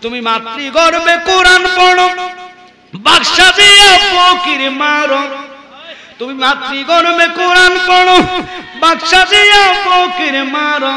তুমি মাতৃগর্ভে কোরআন পড়ো, বাদশা দিয়া ফকির মারো। তুমি মাতৃগর্ভে কোরআন পড়ো, বাদশা দিয়া ফকির মারো।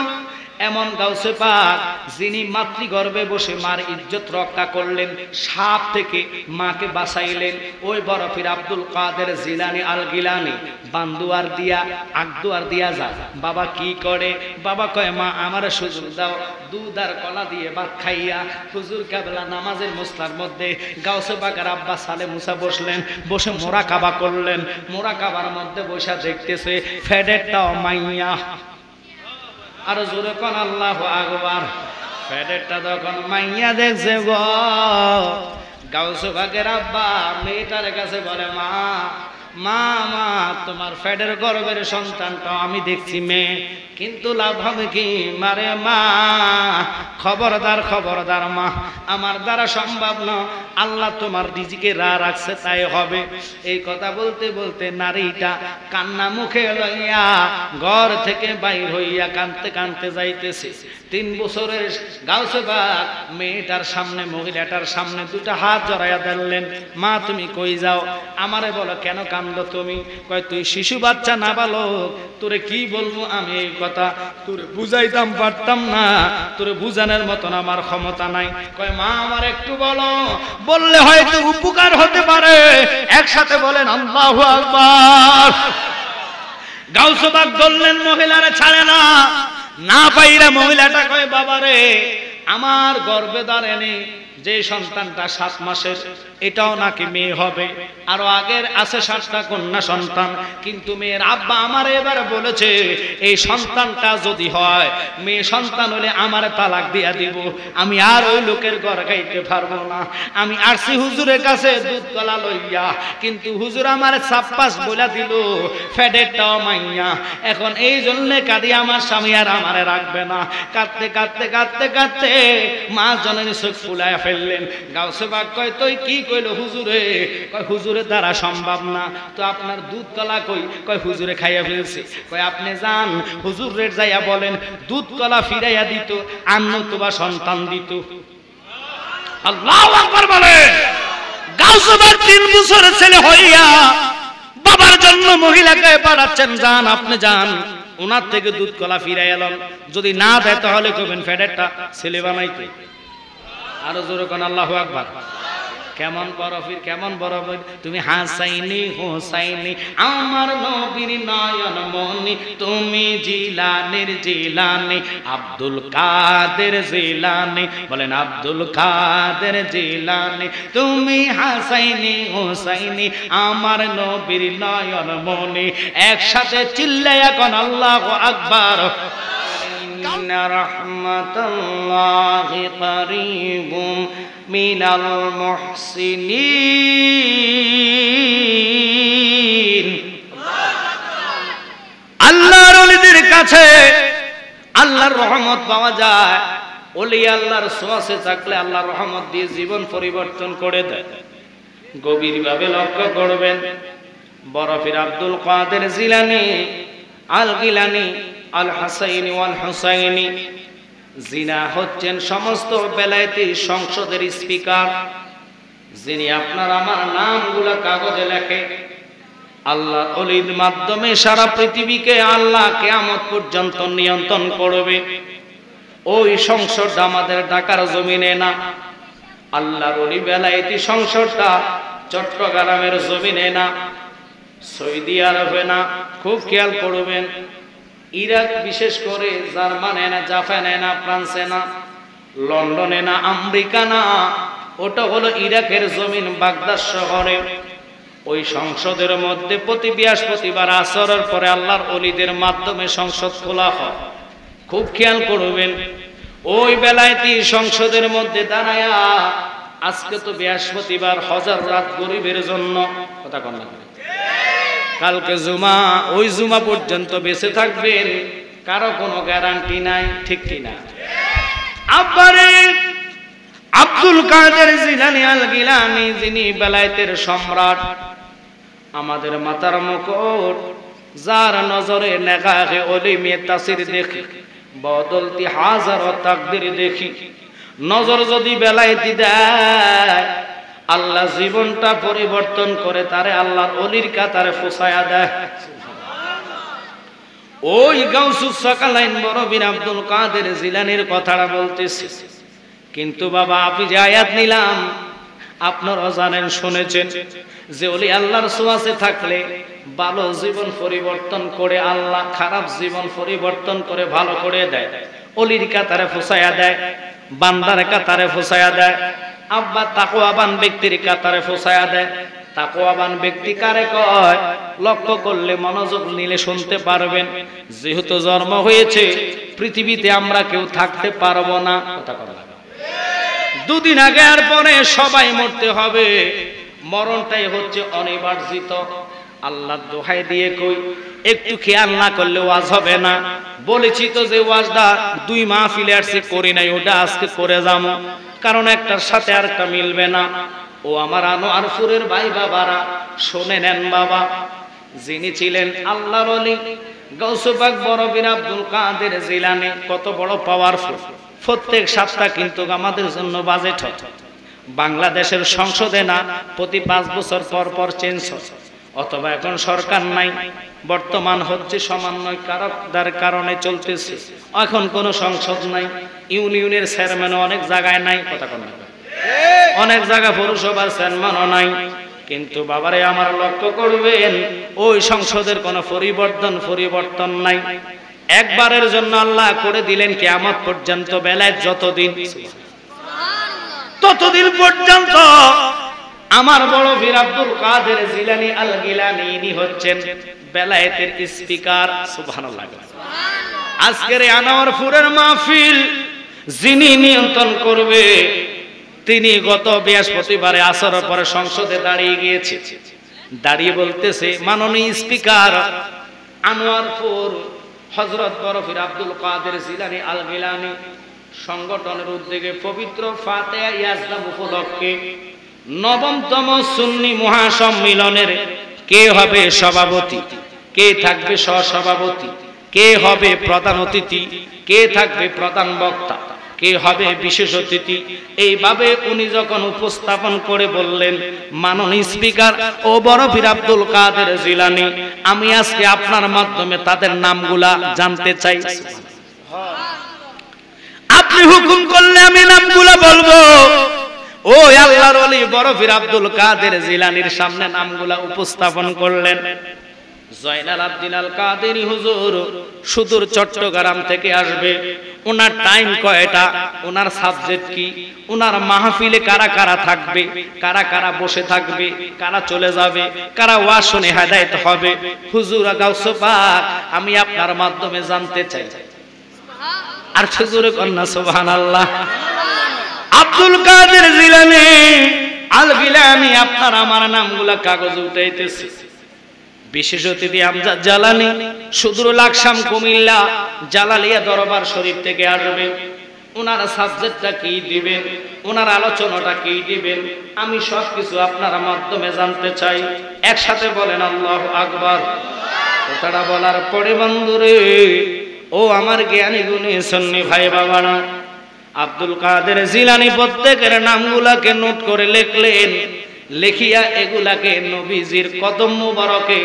এমন গাউসে পাক যিনি মাতৃগর্ভে বসে মার ইজ্জত রক্ষা করলেন, সাপ থেকে মাকে বাঁচাইলেন, ওই বরফির আব্দুল কাদের জিলানী আল গিলানী বান্দুয়ার দিয়া আকদুয়ার দিয়া যা। বাবা কি করে? বাবা কয় মা আমারে সুযোগ দাও, দুধ আর কলা দিয়ে ভাত খাইয়া। হুজুর কেবলা নামাজের মুসলার মধ্যে গাউসে পাকের আব্বা সালে মুসা বসলেন, বসে মোরাকাবা করলেন। মোরাকাবার মধ্যে বসে দেখতেছে ফেডেরটাও মাইয়া। আর জোরে কোন আল্লাহু আকবার। ফেডেরটা যখন মাইয়া দেখছে গো, গাউসে পাকের আব্বা মেয়েটার কাছে বলে মা মা মা তোমার ফেডের গর্ভের সন্তানটা আমি দেখছি মেয়ে, কিন্তু লাভ হবে কি? মারে মা খবরদার খবরদার মা, আমার দ্বারা সম্ভব না, আল্লাহ তোমার রিজিকে রাখছে তাই হবে। এই কথা বলতে বলতে নারীটা কান্না মুখে লইয়া ঘর থেকে বাইর হইয়া কাঁদতে কাঁদতে যাইতেছে। 3 বছরের গাউসে পাক মেয়েটার সামনে, মহিলাটার সামনে দুটা হাত জড়াইয়া ধরলেন। মা তুমি কই যাও? আমারে বলো কেন কান্দো তুমি? কয় তুই শিশু বাচ্চা না বালক, তোরে কি বলবো আমি এই কথা, তোরে বুঝাইতাম পারতাম না, তোরে বুঝানোর মতন আমার ক্ষমতা নাই। কয় মা আমার একটু বলো, বললে হয়তো উপকার হতে পারে। একসাথে বলেন আল্লাহু আকবার। গাউসে পাক বললেন মহিলারে ছাড়ে না। না পাইরা মহিলাটা কয় বাবারে আমার গর্ভে দাঁড়ানি যে সন্তানটা 7 মাসের, এটাও নাকি মেয়ে হবে। আরো আগের আছে 7টা কন্যা সন্তান, কিন্তু মেয়ের আব্বা আমারে এবার বলেছে এই সন্তানটা যদি হয় মেয়ে সন্তান হলে আমারে তালাক দিয়া দিব, আমি আর ওই লোকের ঘর খাইতে পারবো না। আমি আসছি হুজুরের কাছে দুধ কলা লইয়া, কিন্তু হুজুর আমারে সাপ্পাস বলে দিল ফেডেরটাও মাইয়া। এখন এই জন্য কাঁদি, আমার স্বামী আর আমারে রাখবে না। কাঁদতে কাঁদতে কাঁদতে কাঁদতে মা জননী চোখ ফুলায় ফেললেন। গাউসে পাক কয় তুই কি কইলো হুজুরে? কয় হুজুরের দ্বারা সম্ভব না। তো আপনার দুধ কলা কই? কয় হুজুরে খাইয়া ফেলছে। কয় আপনি যান হুজুরের যাইয়া বলেন দুধ কলা ফিরাইয়া দিত, আন্নতবা সন্তান দিত। আল্লাহু আকবার বলে। গাউসে পাক 3 বছরের ছেলে হইয়া বাবার জন্য মহিলাকে পাঠাচ্ছেন, যান আপনি যান ওনার থেকে দুধ কলা ফিরাই এলাম, যদি না দেয় তাহলে কবেন ফেডেরটা ছেলে বানাইতে। আরো জোরে কোন আল্লাহু আকবার। কেমন বরফির, কেমন বরফির। তুমি হাসাইনি হোসাইনি আমার নবীর নয়ন মনি, তুমি জিলানের জিলানি আব্দুল কাদের জিলানি। বলেন আব্দুল কাদের জিলানি, তুমি হাসাইনি হোসাইনি আমার নবীর নয়ন মনি। একসাথে চিল্লায়া কোন আল্লাহু আকবার। ইন্না রাহমাতাল্লাহি কারীবুম মিনাল মুহসিনিন। আল্লাহর ওলিদের কাছে আল্লাহর রহমত পাওয়া যায়। ওলি আল্লাহর ছোঁয়াচে থাকলে আল্লাহর রহমত দিয়ে জীবন পরিবর্তন করে দেয়। গভীরভাবে লক্ষ্য করবেন, বরফির আব্দুল কাদের জিলানী আল গিলানী আল হাসাইনি ওয়াল হুসাইনি জিনা হচ্ছেন সমস্ত বেলায়েতি সংসদের স্পিকার, যিনি আপনার আমার নামগুলা কাগজে লেখে। আল্লাহ ওলির মাধ্যমে সারা পৃথিবীকে আল্লাহ কিয়ামত পর্যন্ত নিয়ন্ত্রণ করবে। ওই সংসদটা আমাদের ঢাকার জমিনে না, আল্লাহর ওলি বেলায়েতি সংসদটা চট্টগ্রামের জমিনে না, সৌদি আরবে না। খুব খেয়াল করবেন, ইরাক বিশেষ করে জার্মানে না, জাপানে না, ফ্রান্সে না, লন্ডনে না, আমেরিকা না, ওটা হলো ইরাকের জমিন বাগদাদ শহরে। ওই সংসদের মধ্যে প্রতি বৃহস্পতিবার আসরের পরে আল্লাহর ওলিদের মাধ্যমে সংসদ খোলা হয়। খুব খেয়াল করবেন, ওই বেলায়েতি সংসদের মধ্যে দাঁড়ায়া, আজকে তো বৃহস্পতিবার, হাজার রাত গরিবের জন্য, কথা কন না, কালকে জুমা, ওই জুমা পর্যন্ত বেঁচে থাকবেন কারো কোনো গ্যারান্টি নাই, ঠিক কিনা? আব্বারে আব্দুল কাদের জিলানী আল গিলানী, যিনি বেলায়েতের সম্রাট, আমাদের মাথার মুকুট, যার নজরে নেগাহে ওলি মে তাসির দেখি, বদলতি হাজার তাকদীর দেখি, নজর যদি বেলায়েতি দেয় আল্লাহ জীবনটা পরিবর্তন করে তারে আল্লাহর ওলির কাতারে ফসায়া দেয়। ওই গাউসুস সাকালাইন বড় বীর আব্দুল কাদের জিলানীর কথাটা বলতেছি। কিন্তু বাবা আপনি যে আয়াত নিলাম আপনারা জানেন শুনেছেন যে ওলি আল্লাহর ছোঁয়াচে থাকলে ভালো জীবন পরিবর্তন করে আল্লাহ খারাপ জীবন পরিবর্তন করে ভালো করে দেয়। ওলির কাতারে ফসায়া দেয়, বান্দার কাতারে ফসায়া দেয়, আব্বা তাকওয়াবান ব্যক্তির কাতারে ফসায়া দেয়। তাকওয়াবান ব্যক্তি কারে কয়? লক্ষ্য করলে মনোযোগ নিলে শুনতে পারবেন। যেহেতু জন্ম হয়েছে পৃথিবীতে আমরা কেউ থাকতে পারবো না, কথা বলা দুদিন আগে আর পরে সবাই মরতে হবে, মরণটাই হচ্ছে অনিবার্জিত। আল্লাহ দোহাই দিয়ে কই একটু খেয়াল না করলে ওয়াজ হবে না। বলেছি তো যে ওয়াজটা 2 মাহফিলে আসছে করি নাই, ওটা আজকে করে যাবো, কারণ একটার সাথে আরেকটা মিলবে না। ও আমার আনোয়ারপুরের ভাই বাবারা শুনে নেন বাবা, যিনি ছিলেন আল্লাহর ওলি গাউসে পাক বড় বীর আব্দুল কাদের জিলানী, কত বড় পাওয়ারফুল। প্রত্যেক সপ্তাহ কিন্তু আমাদের জন্য বাজেট হয়। বাংলাদেশের সংসদে না প্রতি 5 বছর পর পর চেঞ্জ হয়, অথবা এখন সরকার নাই, বর্তমান হচ্ছে সমন্বয় কারকদার কারণে চলতেছে। এখন কোনো সংসদ নাই, ইউনিয়নের চেয়ারম্যানও অনেক জায়গায় নাই, কথা কোন অনেক জায়গা পৌরসভার চেয়ারম্যানও নাই। কিন্তু বাবারে আমার লক্ষ্য করবেন ওই সংসদের কোনো পরিবর্তন নাই। একবারের জন্য আল্লাহ করে দিলেন কিয়ামত পর্যন্ত বেলায়েত যতদিন, ততদিন পর্যন্ত আমার বড় বীর আব্দুল কাদের জিলানী আল গিলানী ইনি হচ্ছেন বেলায়েতের স্পিকার। সুবহানাল্লাহ। আজকের আনোয়ারপুরের মাহফিল যিনি নিয়ন্ত্রণ করবে তিনি গত বৃহস্পতিবারে আসরের পরে সংসদে দাঁড়িয়ে গিয়েছে, দাঁড়িয়ে বলতেছে মাননীয় স্পিকার আনোয়ারপুর হযরত বড় বীর আব্দুল কাদের জিলানী আল গিলানী সংগঠনের উদ্যোগে পবিত্র ফাতিহা ইয়াজদাম উপলক্ষে 9তম সুন্নি মহাসম্মেলনের কে হবে সভাপতি, কে থাকবে সহসভাপতি, কে হবে প্রধান অতিথি, কে থাকবে প্রধান বক্তা, কে হবে বিশেষ অতিথি, এইভাবে উনি যখন উপস্থাপন করে বললেন মাননীয় স্পিকার ও বড় বীর আব্দুল কাদের জিলানী, আমি আজকে আপনার মাধ্যমে তাদের নামগুলা জানতে চাই। আপনি হুকুম করলে আমি নামগুলা বলবো। ও আল্লাহর ওলি বড় বীর আব্দুল কাদের জিলানীর সামনে নামগুলা উপস্থাপন করলেন। জয়নাল আব্দিন আল কাদেরী হুজুর সুদূর চট্টগ্রাম থেকে আসবে। ওনার টাইম কয়টা, ওনার সাবজেক্ট কি, ওনার মাহফিলে কারা কারা থাকবে, কারা কারা বসে থাকবে, কারা চলে যাবে, কারা ওয়াজ শুনে হেদায়েত হবে, হুজুর গাউসে পাক আমি আপনার মাধ্যমে জানতে চাই। আর হুজুরে কন্যা সুবহানাল্লাহ। আব্দুল কাদের জিলানী আল গিলানী আপনার আমার নামগুলা কাগজে উঠাইতেছে। বিশেষ অতিথি আমজাদ জালানী সুদূর লাকসাম কুমিল্লা জালালিয়া দরবার শরীফ থেকে আসবেন। ওনার সাবজেক্টটা কি দিবেন, ওনার আলোচনাটা কি দিবেন, আমি সবকিছু আপনার মাধ্যমে জানতে চাই। একসাথে বলেন আল্লাহু আকবার। কথাটা বলার পরে বন্ধুরে ও আমার জ্ঞানী গুণী সুন্নি ভাই বাবারা, আব্দুল কাদের জিলানী প্রত্যেকের নামগুলাকে নোট করে লিখলেন, লিখিয়া এগুলাকে নবীজির কদম মুবারকে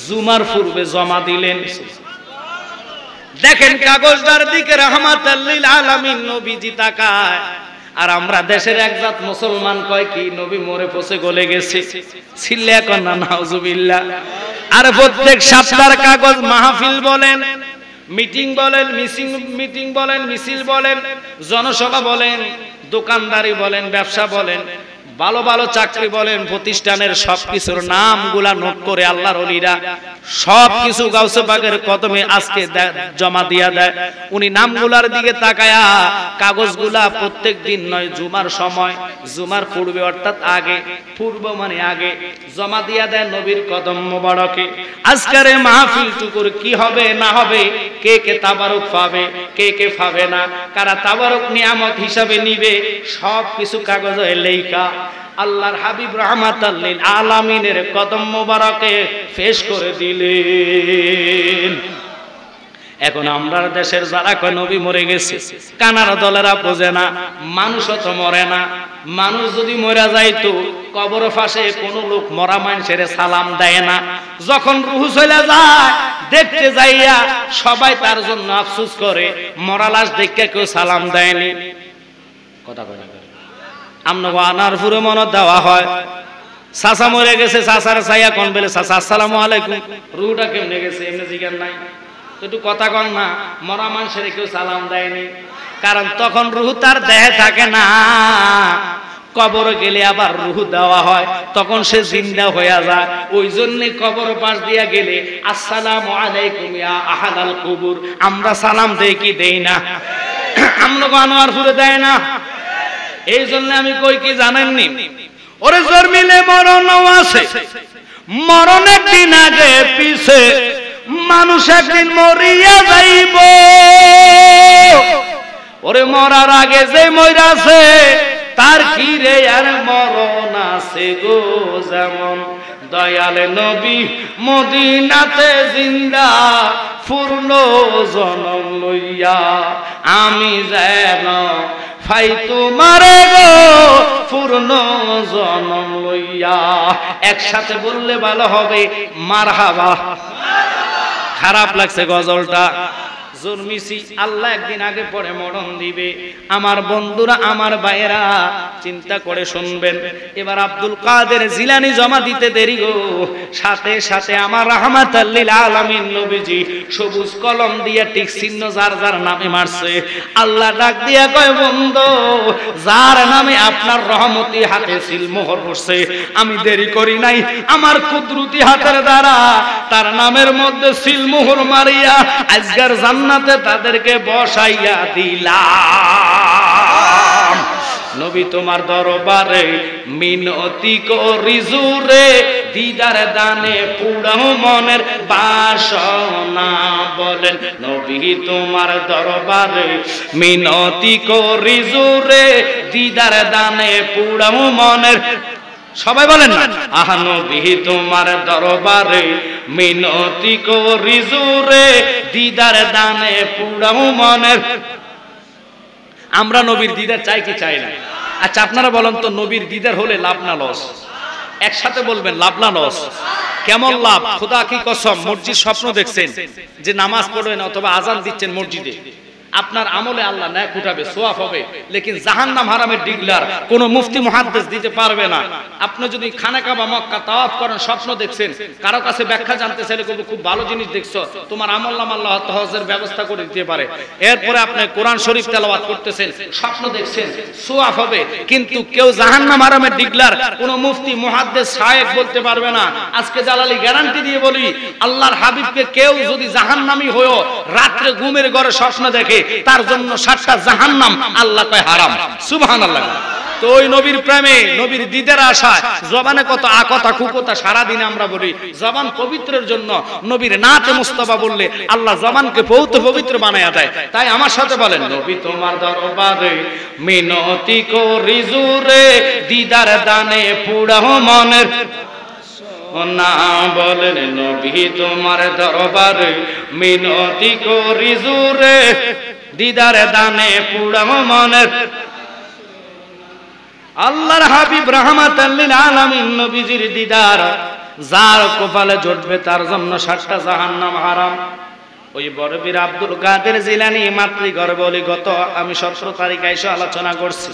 জুমার পূর্বে জমা দিলেন। দেখেন কাগজদার দিকে রাহমাতাল লিল আলামিন নবীজি তাকায়, আর আমরা দেশের একজাত মুসলমান কয় কি নবী মরে পচে গলে গেছে, ছিল্লা কন্না নাউজুবিল্লাহ। আর প্রত্যেক সপ্তাহের কাগজ মাহফিল বলেন, মিটিং বলেন, মিটিং বলেন, মিছিল বলেন, জনসভা বলেন, দোকানদারি বলেন, ব্যবসা বলেন, ভালো ভালো চাকরি বলেন, প্রতিষ্ঠানের সবকিছুর নামগুলা নোট করে আল্লাহর ওলিরা সবকিছু গাউসে পাকের কদমে আজকে জমা দিয়া দেয়। উনি নামগুলার দিকে তাকায়া কাগজগুলা প্রত্যেক দিন নয়, জুমার সময়, জুমার পূর্বে অর্থাৎ আগে, পূর্ব মানে আগে জমা দিয়া দেয় নবীর কদম মোবারকে। আজকের এই মাহফিল টুকুর কি হবে না হবে, কে কে তাবারক পাবে, কে কে পাবে না, কারা তাবারক নিয়ামত হিসাবে নিবে, সব কিছু কাগজে লেখা আল্লাহর হাবিব রাহমাতাল লিল আলামিনের কদম মোবারকে পেশ করে দিলেন। এখন আমরা দেশের যারা কয় নবী মরে গেছে, কানার দলেরা বোঝে না মানুষও তো মরে না। মানুষ যদি মরে যাইতো কবর পাশে কোন লোক মরা মানুষের সালাম দেয় না। যখন রূহ চলে যায় দেখতে যাইয়া সবাই তার জন্য আফসোস করে, মরা লাশ দেখে কেউ সালাম দেয়নি। কথা কয় না আমরা আনারপুরে মনে দেওয়া হয়, চাচা মরে গেছে, চাচার চাইয়া কোন বেলে চাচা আসসালামু আলাইকুম, রূহটা কেমনে গেছে এমনি জিজ্ঞাসা নাই, একটু কথা কন না, মরা মানুষের কেউ সালাম দেয়নি। কারণ তখন রূহ তার দেহে থাকে না, কবর গেলে আবার রূহ দেওয়া হয়, তখন সে জিন্দা হয়ে যায়। ওই জন্য কবর পাশ দিয়া গেলে আসসালামু আলাইকুম ইয়া আহলাল কুবুর আমরা সালাম দেই কি দেই না? আমরা আনোয়ারপুরে দেয় না। এই জন্য আমি কই কি জানেননি, ওরে জন্মিলে মরণ আছে, মরণের দিন আগে পিছে মানুষ একদিন মরিয়া যাইব। ওরে মরার আগে যে মইরাছে তার কি রে আর মরণ আছে গো। যেমন দয়াল নবী মদিনাতে জিন্দা পূর্ণ জনম লইয়া, আমি যেন ফাই তোমারে গো পূর্ণ জনম লইয়া। একসাথে বললে ভালো হবে মারহাবা। খারাপ লাগছে গজলটা, জন্মিছি আল্লাহ একদিন আগে পরে মরণ দিবে। আমার বন্ধুরা, আমার ভাইয়েরা চিন্তা করে শুনবেন। এবার আব্দুল কাদের জিলানী জমা দিতে দেরি গো, সাথে সাথে আমার রাহমাতাল লিল আলামিন নবীজি সবুজ কলম দিয়ে টিক চিহ্ন যার যার নামে মারছে। আল্লাহ ডাক দিয়া কয়, বন্ধু যার নামে আপনার রহমতি হাতে সিল মোহর পড়ছে, আমি দেরি করি নাই, আমার কুদরতি হাতের দ্বারা তার নামের মধ্যে সিল মোহর মারিয়া আজকের জান্নাতে তাদেরকে বসাইয়া দিলাম। নবী তোমার দরবারে মিনতি করি জুরে, দিদার দানে পুরাও মনের বাসনা। বলেন নবী তোমার দরবারে মিনতি করি জুরে, দিদার দানে পুরাও মনের, সবাই বলেন না, আহা নবী তোমার দরবারে মিনতি করি জুরে, দিদার দানে পুরাও মনের। আমরা নবীর দিদার চাই কি চাই না? আচ্ছা আপনারা বলেন তো, নবীর দিদার হলে লাভ না লস? একসাথে বলবেন, লাভ না লস? কেমন লাভ? খোদা কি কসম, মসজিদ স্বপ্ন দেখছেন যে নামাজ পড়বেন অথবা আজান দিচ্ছেন মসজিদে, আপনার আমলে আল্লাহ ন্যাক উঠাবে, সোয়াব হবে, লেকিন জাহান্নাম হারামের ডিগলার কোন মুফতি মুহাদ্দিস দিতে পারবে না। আপনি যদি খানা কাবা মক্কা তাওয়াফ করেন, স্বপ্ন দেখছেন, কারো কাছে ব্যাখ্যা জানতে চাইলে খুব ভালো জিনিস দেখছো, তোমার আমল নাম আল্লাহ হজের ব্যবস্থা করে দিতে পারে। এরপরে আপনি কোরআন শরীফ তেলাওয়াত করতেছেন, স্বপ্ন দেখছেন, সোয়াব হবে, কিন্তু কেউ জাহান্নাম হারামের ডিগলার কোন মুফতি মুহাদ্দিস শায়েখ বলতে পারবে না। আজকে জালালি গ্যারান্টি দিয়ে বলি, আল্লাহর হাবিবকে কেউ যদি জাহান্নামী হয়েও রাত্রে ঘুমের ঘরে স্বপ্ন দেখে, তার জন্য 7টা জাহান্নাম আল্লাহ কয় হারাম। সুবহানাল্লাহ। তো ওই নবীর প্রেমে, নবীর দিদার আশায় জবানে কত আকতা কুকতা সারা দিন আমরা বলি। জবান পবিত্রের জন্য নবীর নাতে মুস্তাফা বললে আল্লাহ জবানকে বহুত পবিত্র বানায়া দেয়। তাই আমার সাথে বলেন, নবী তোমার দরবারে মিনতি করি জুরে, দিদার দানে পুরাও মনের না। বলেন নবী তোমার দরবারে মিনতি করি জুরে, দিদার দানে পুরাও মনের। আল্লাহর হাবিব রাহমাতাল লিল আলামিন নবীজির দিদার যার কপালে জুটবে তার জন্য 7টা জাহান্নাম হারাম। ওই বড়বীর আব্দুল কাদের জিলানী মাতৃগর্ভে গত আমি 17 তারিখে এসে আলোচনা করছি।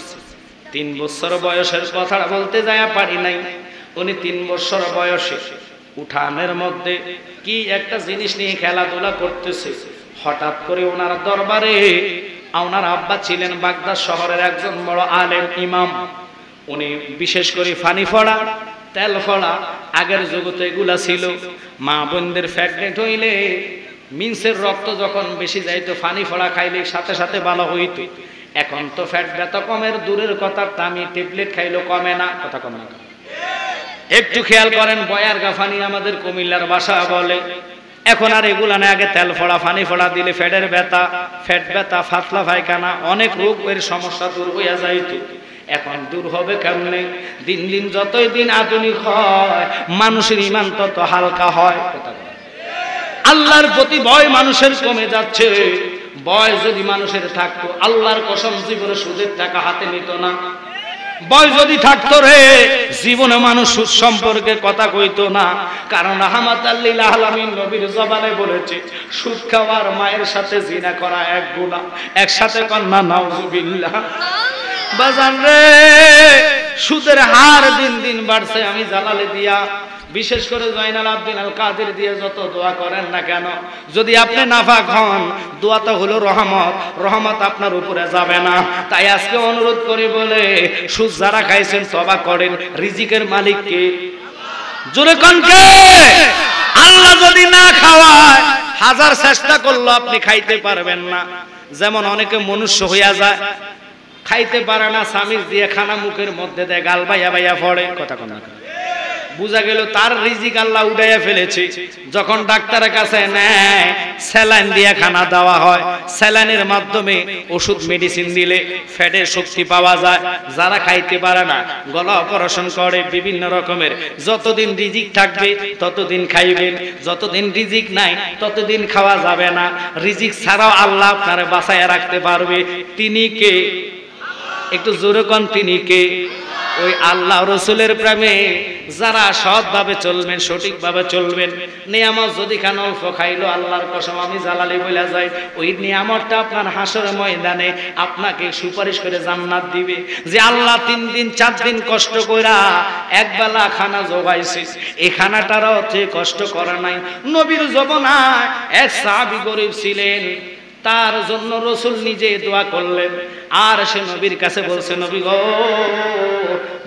3 বছর বয়সের কথা বলতে যায় পারি নাই। উনি 3 বছর বয়সে উঠানের মধ্যে কি একটা জিনিস নিয়ে খেলাধুলা করতেছে। হঠাৎ করে ওনার দরবারে, ওনার আব্বা ছিলেন বাগদাদ শহরের একজন বড় আলেম ইমাম। উনি বিশেষ করে ফানি ফড়া, তেল ফড়া, আগের জগতে এগুলা ছিল। মা বোনদের প্রেগনেন্ট হইলে মিন্সের রক্ত যখন বেশি যাইতো, ফানি ফড়া খাইলে সাথে সাথে ভালো হইতো। এখন তো ফ্যাট ব্যথা কমের দূরের কথা, দামি ট্যাবলেট খাইলেও কমে না। কথা কমে না? একটু খেয়াল করেন, বয়ার গাফানি আমাদের কুমিল্লার ভাষা বলে। এখন আর এগুলা না, আগে তেল ফড়া ফানি ফড়া দিলে ফ্যাটের ব্যথা, ফ্যাট ব্যথা, পাতলা পায়খানা, অনেক রোগ এর সমস্যা দূর হইয়া যাইতো। এখন দূর হবে কেমনে? দিন দিন যতই দিন আধুনিক হয়, মানুষের ঈমান তত হালকা হয়। আল্লাহর প্রতি ভয় মানুষের কমে যাচ্ছে। ভয় যদি মানুষের থাকতো আল্লাহর কসম জীবনে সুদের টাকা হাতে নিত না। ভয় যদি থাকতো রে জীবনে মানুষ সুদ সম্পর্কে কথা কইতো না। কারণ রাহমাতাল লিল আলামিন নবীর জবানে বলেছে সুদ খাওয়ার মায়ের সাথে জিনা করা এক গুনাহ। একসাথে কন্যা নাউজুবিল্লাহ। বাজান রে সুদের হার দিন দিন বাড়ছে। আমি জালালে দিয়া বিশেষ করে জয়নাল আব্দিন আল কাদের দিয়ে যত দোয়া করেন না কেন, যদি আপনি নাফাক হন দোয়াটা হলো রহমত, রহমত আপনার উপরে যাবে না। তাই আজকে অনুরোধ করি বলে সুদ যারা খাইছেন তওবা করেন। রিজিকের মালিক কে? জোরে কোন কে? আল্লাহ যদি না খাওয়ায় হাজার চেষ্টা করলো আপনি খাইতে পারবেন না। যেমন অনেকে মনুষ্য হইয়া যায়, খাইতে পারে না, সামিজ দিয়ে খানা মুখের মধ্যে দেয়, গাল বাইয়া বাইয়া পড়ে। কথা কোন না, বুঝা গেল তার রিজিক আল্লাহ উঠাইয়া ফেলেছে। যখন ডাক্তারের কাছে নেয় স্যালাইন দিয়ে খানা দেওয়া হয়, স্যালাইনের মাধ্যমে ওষুধ মেডিসিন দিলে ফ্যাটের শক্তি পাওয়া যায়। যারা খাইতে পারে না গলা অপারেশন করে বিভিন্ন রকমের। যতদিন রিজিক থাকবে ততদিন খাইবেন, যতদিন রিজিক নাই ততদিন খাওয়া যাবে না। রিজিক ছাড়াও আল্লাহ আপনারে বাঁচাইয়া রাখতে পারবে। তিনি কে? একটু জোরে কোন তিনি কে? ওই আল্লাহ রসুলের প্রেমে যারা সৎভাবে চলবেন, সঠিকভাবে চলবেন, নিয়ামত যদি খান অল্প খাইলো আল্লাহর কসম আমি জালালি বলে যাই, ওই নিয়ামতটা আপনার হাসরের ময়দানে আপনাকে সুপারিশ করে জান্নাত দিবে। যে আল্লাহ 3 দিন 4 দিন কষ্ট কইরা একবেলা খানা জোগাইছে, এই খানাটারও অত কষ্ট করে নাই। নবীর জমানায় এক সাহাবী গরিব ছিলেন, তার জন্য রসুল নিজে দোয়া করলেন। আর সে নবীর কাছে বলছে, নবী গো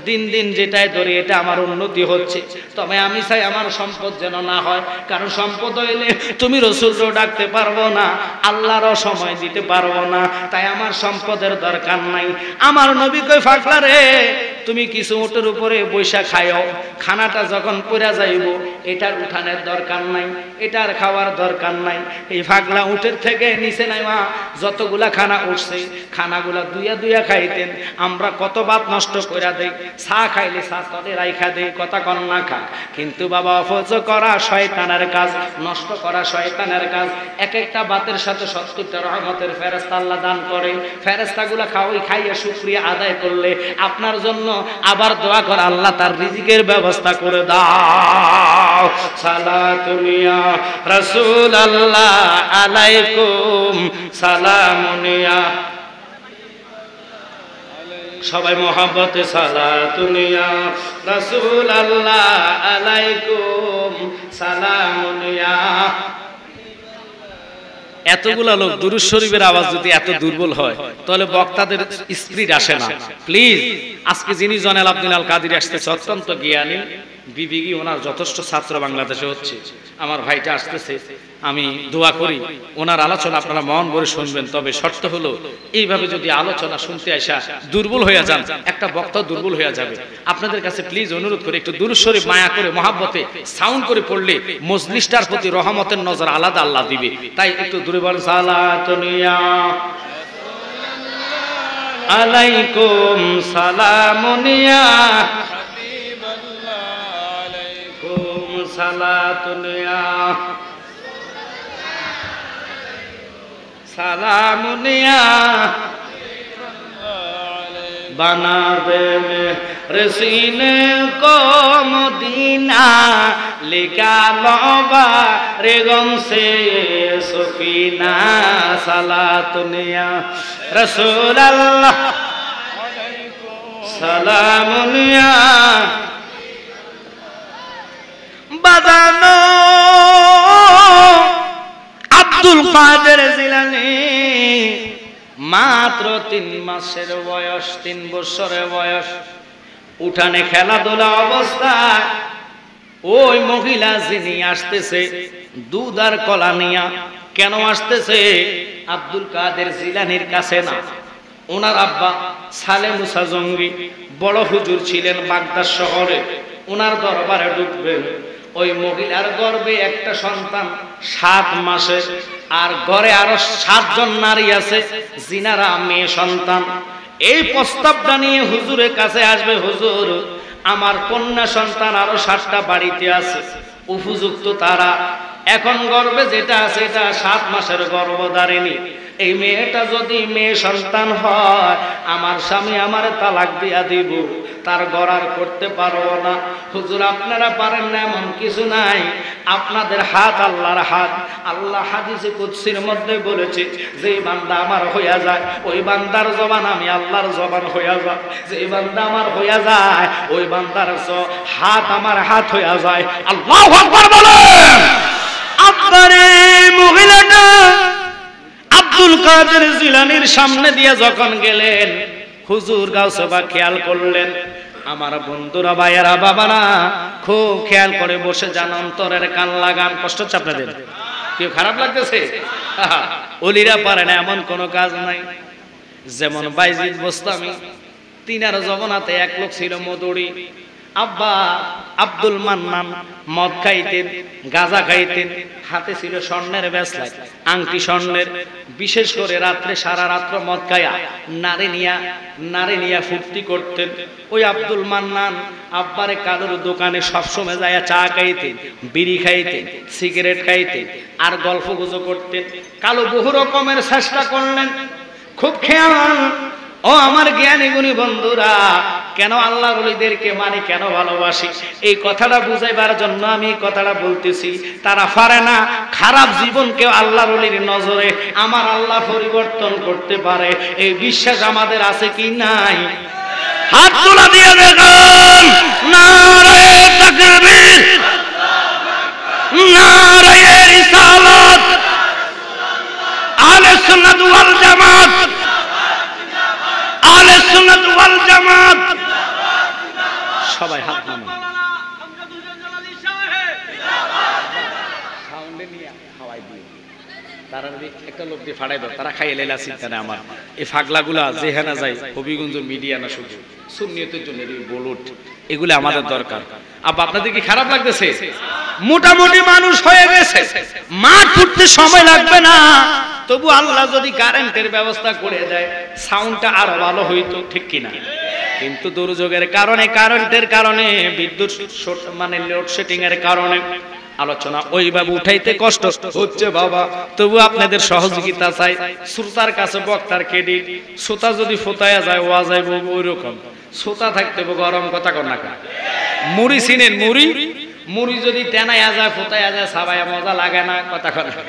দিন দিন যেটাই ধরে এটা আমার উন্নতি হচ্ছে, তবে আমি চাই আমার সম্পদ যেন না হয়। কারণ সম্পদ হইলে তুমি রসুলকেও ডাকতে পারবো না, আল্লাহরও সময় দিতে পারবো না। তাই আমার সম্পদের দরকার নাই। আমার নবী কই ফাকলা রে, তুমি কিছু উটের উপরে বৈশা খাইও, খানাটা যখন পড়া যাইব এটার উঠানের দরকার নাই, এটার খাওয়ার দরকার নাই। এই ফাগলা উটের থেকে নিচে নাইমা যতগুলা খানা উঠছে খানাগুলা দুইয়া দুইয়া খাইতেন। আমরা কত ভাত নষ্ট কইরা দেই, চা খাইলে চা তলে রাইখা দেই, কথা কন না খা। কিন্তু বাবা অফজ করা শয়তানের কাজ, নষ্ট করা শয়তানের কাজ। এক একটা ভাতের সাথে 70টা রহমতের ফেরেশতা আল্লাহ দান করে। ফেরেশতাগুলা খাইয়া শুকরিয়া আদায় করলে আপনার জন্য আবার দোয়া করে আল্লাহ তার রিজিকের ব্যবস্থা করে দাও। সালাতুন ইয়া রাসূলুল্লাহ আলাইকুম সালামুন ইয়া, সবাই মোহাম্মতে সালাতুন ইয়া রাসূলুল্লাহ আলাইকুম সালামুন ইয়া। এতগুলা লোক দুরূদ শরীফের আওয়াজ যদি এত দুর্বল হয় তাহলে বক্তাদের স্পিরিট আসে না। প্লিজ আজকে যিনি জয়নাল আব্দিন আল কাদের আসতেছে অত্যন্ত জ্ঞানী বিবেকী, ওনার যথেষ্ট ছাত্র বাংলাদেশে হচ্ছে। আমার ভাইটা আসতেছে, আমি দোয়া করি ওনার আলোচনা আপনারা মন ভরে শুনবেন। তবে শর্ত হলো এইভাবে যদি আলোচনা শুনতে আসা দুর্বল হয়ে যান, একটা বক্তা দুর্বল হয়ে যাবে। আপনাদের কাছে প্লিজ অনুরোধ করে একটু দুরূদ শরীফ মায়া করে মহাব্বতে সাউন্ড করে পড়লে মজলিসটার প্রতি রহমতের নজর আলাদা আল্লাহ দিবে। তাই একটু দূরে বলেন সালাতুন ইয়া আলাইকুম সালামুন ইয়া সালাতুন ইয়া সালামুন ইয়া बनावे में रसीने को मदीना लिखा लोबा रेगम से सुफीना सलातुन या रसूल अल्लाह सलामुन या बजानो আব্দুল কাদের জিলানী মাত্র 3 মাসের বয়স, 3 বছরের বয়স। উঠানে খেলাধুলা অবস্থায় ওই মহিলা যিনি আসতেছে দুধ আর কলা নিয়া, কেন আসতেছে? আব্দুল কাদের জিলানীর কাছে না, ওনার আব্বা সালে মুসা জঙ্গি বড় হুজুর ছিলেন বাগদাদ শহরে, ওনার দরবারে ঢুকবেন। ওই মহিলার গর্ভে একটা সন্তান 7 মাসে, আর ঘরে আরো 7 জন নারী আছে জিনারা মেয়ে সন্তান। এই প্রস্তাবটা নিয়ে হুজুরের কাছে আসবে, হুজুর আমার কন্যা সন্তান আরো 7টা বাড়িতে আছে, উপযুক্ত তারা এখন গর্ভে যেটা আছে এটা 7 মাসের গর্ভধারিণী। এই মেয়েটা যদি মেয়ে সন্তান হয়, আমার স্বামী আমারে তালাক দিয়া দিব, তার গড়ার করতে পারবো না। হুজুর আপনারা পারেন না এমন কিছু নাই, আপনাদের হাত আল্লাহর হাত। আল্লাহ হাদিসে কুদসির মধ্যে বলেছে, যে বান্দা আমার হইয়া যায় ওই বান্দার জবান আমি আল্লাহর জবান হইয়া যায়, যে বান্দা আমার হইয়া যায় ওই বান্দার হাত আমার হাত হইয়া যায়। আল্লাহু আকবার বলেন। আপনারে মহিলাটা আব্দুল কাদের জিলানীর সামনে দিয়ে যখন গেলেন, হুজুর গাউসে পাক খেয়াল করলেন, আমার বন্ধুরা ভাইয়েরা বাবারা খুব খেয়াল করে বসে যান, অন্তরের কান লাগান। কষ্ট হচ্ছে আপনাদের? কেউ খারাপ লাগতেছে? ওলিরা পারে না এমন কোনো কাজ নাই। যেমন বাইজিদ বোস্তামি, তিনার জমানাতে এক লোক ছিল মদুরি। আব্বা আব্দুল মান্নান মদ খাইতেন, গাঁজা খাইতেন, হাতে ছিল স্বর্ণের ব্যাসলাই, আংটি স্বর্ণের। বিশেষ করে রাত্রে সারা রাত্র মদ খায়া নারী নিয়া ফুর্তি করতেন। ওই আব্দুল মান্নান আব্বারে কালোর দোকানে সবসময় যায় চা খাইতেন, বিড়ি খাইতেন, সিগারেট খাইতেন, আর গল্প গুজব করতেন। কালো বহু রকমের চেষ্টা করলেন। খুব খেয়াল, ও আমার জ্ঞানী গুণী বন্ধুরা, কেন আল্লাহর ওলিদেরকে মানে, কেন ভালোবাসি, এই কথাটা বুঝাইবার জন্য আমি এই কথাটা বলতেছি। তারা পারে না খারাপ জীবনকে আল্লাহর ওলির নজরে আমার আল্লাহ পরিবর্তন করতে পারে। এই বিশ্বাস আমাদের আছে কি নাই? হাত তোলা দিয়ে দেখুন। নারায়ে তাকবীর, নারায়ে রিসালাত, আহলে সুন্নাত ওয়াল জামাত, আহলে সুন্নাত ওয়াল জামাত। সবাই হাত নামান। সাউন্ডে নিয়ে হাওয়াই দিয়ে তারা একটা লোক দিয়ে ফাড়াই দাও, তারা খাইয়ে লেলা চিন্তা নেই। আমার এই ফাগলাগুলা যেখানে যায়, হবিগঞ্জ মিডিয়া না শুধু সুন্নিয়তের জন্য বলুট, এগুলো আমাদের দরকার। আব্বা আপনাদের কি খারাপ লাগতেছে? মোটামুটি মানুষ হয়ে গেছে, মাঠ ফুটতে সময় লাগবে না। তবু আল্লাহ যদি কারেন্টের ব্যবস্থা করে দেয়, সাউন্ডটা আরো ভালো হইতো, ঠিক কিনা? কিন্তু দুর্যোগের কারণে, কারেন্টের কারণে, বিদ্যুৎ মানে লোডশেডিং এর কারণে আলোচনা ওইভাবে উঠাইতে কষ্ট হচ্ছে বাবা। তবু আপনাদের সহযোগিতা চাই। শ্রোতার কাছে বক্তার ক্রেডিট। শ্রোতা যদি ফোতায়া যায় ওয়াজ আইব, ওই রকম শ্রোতা থাকতে গরম কথা কর না। মুড়ি চিনেন? মুড়ি যদি টেনাইয়া যায়, ফোতায়া যায়, সাবাইয়া মজা লাগে না, কথা কর না।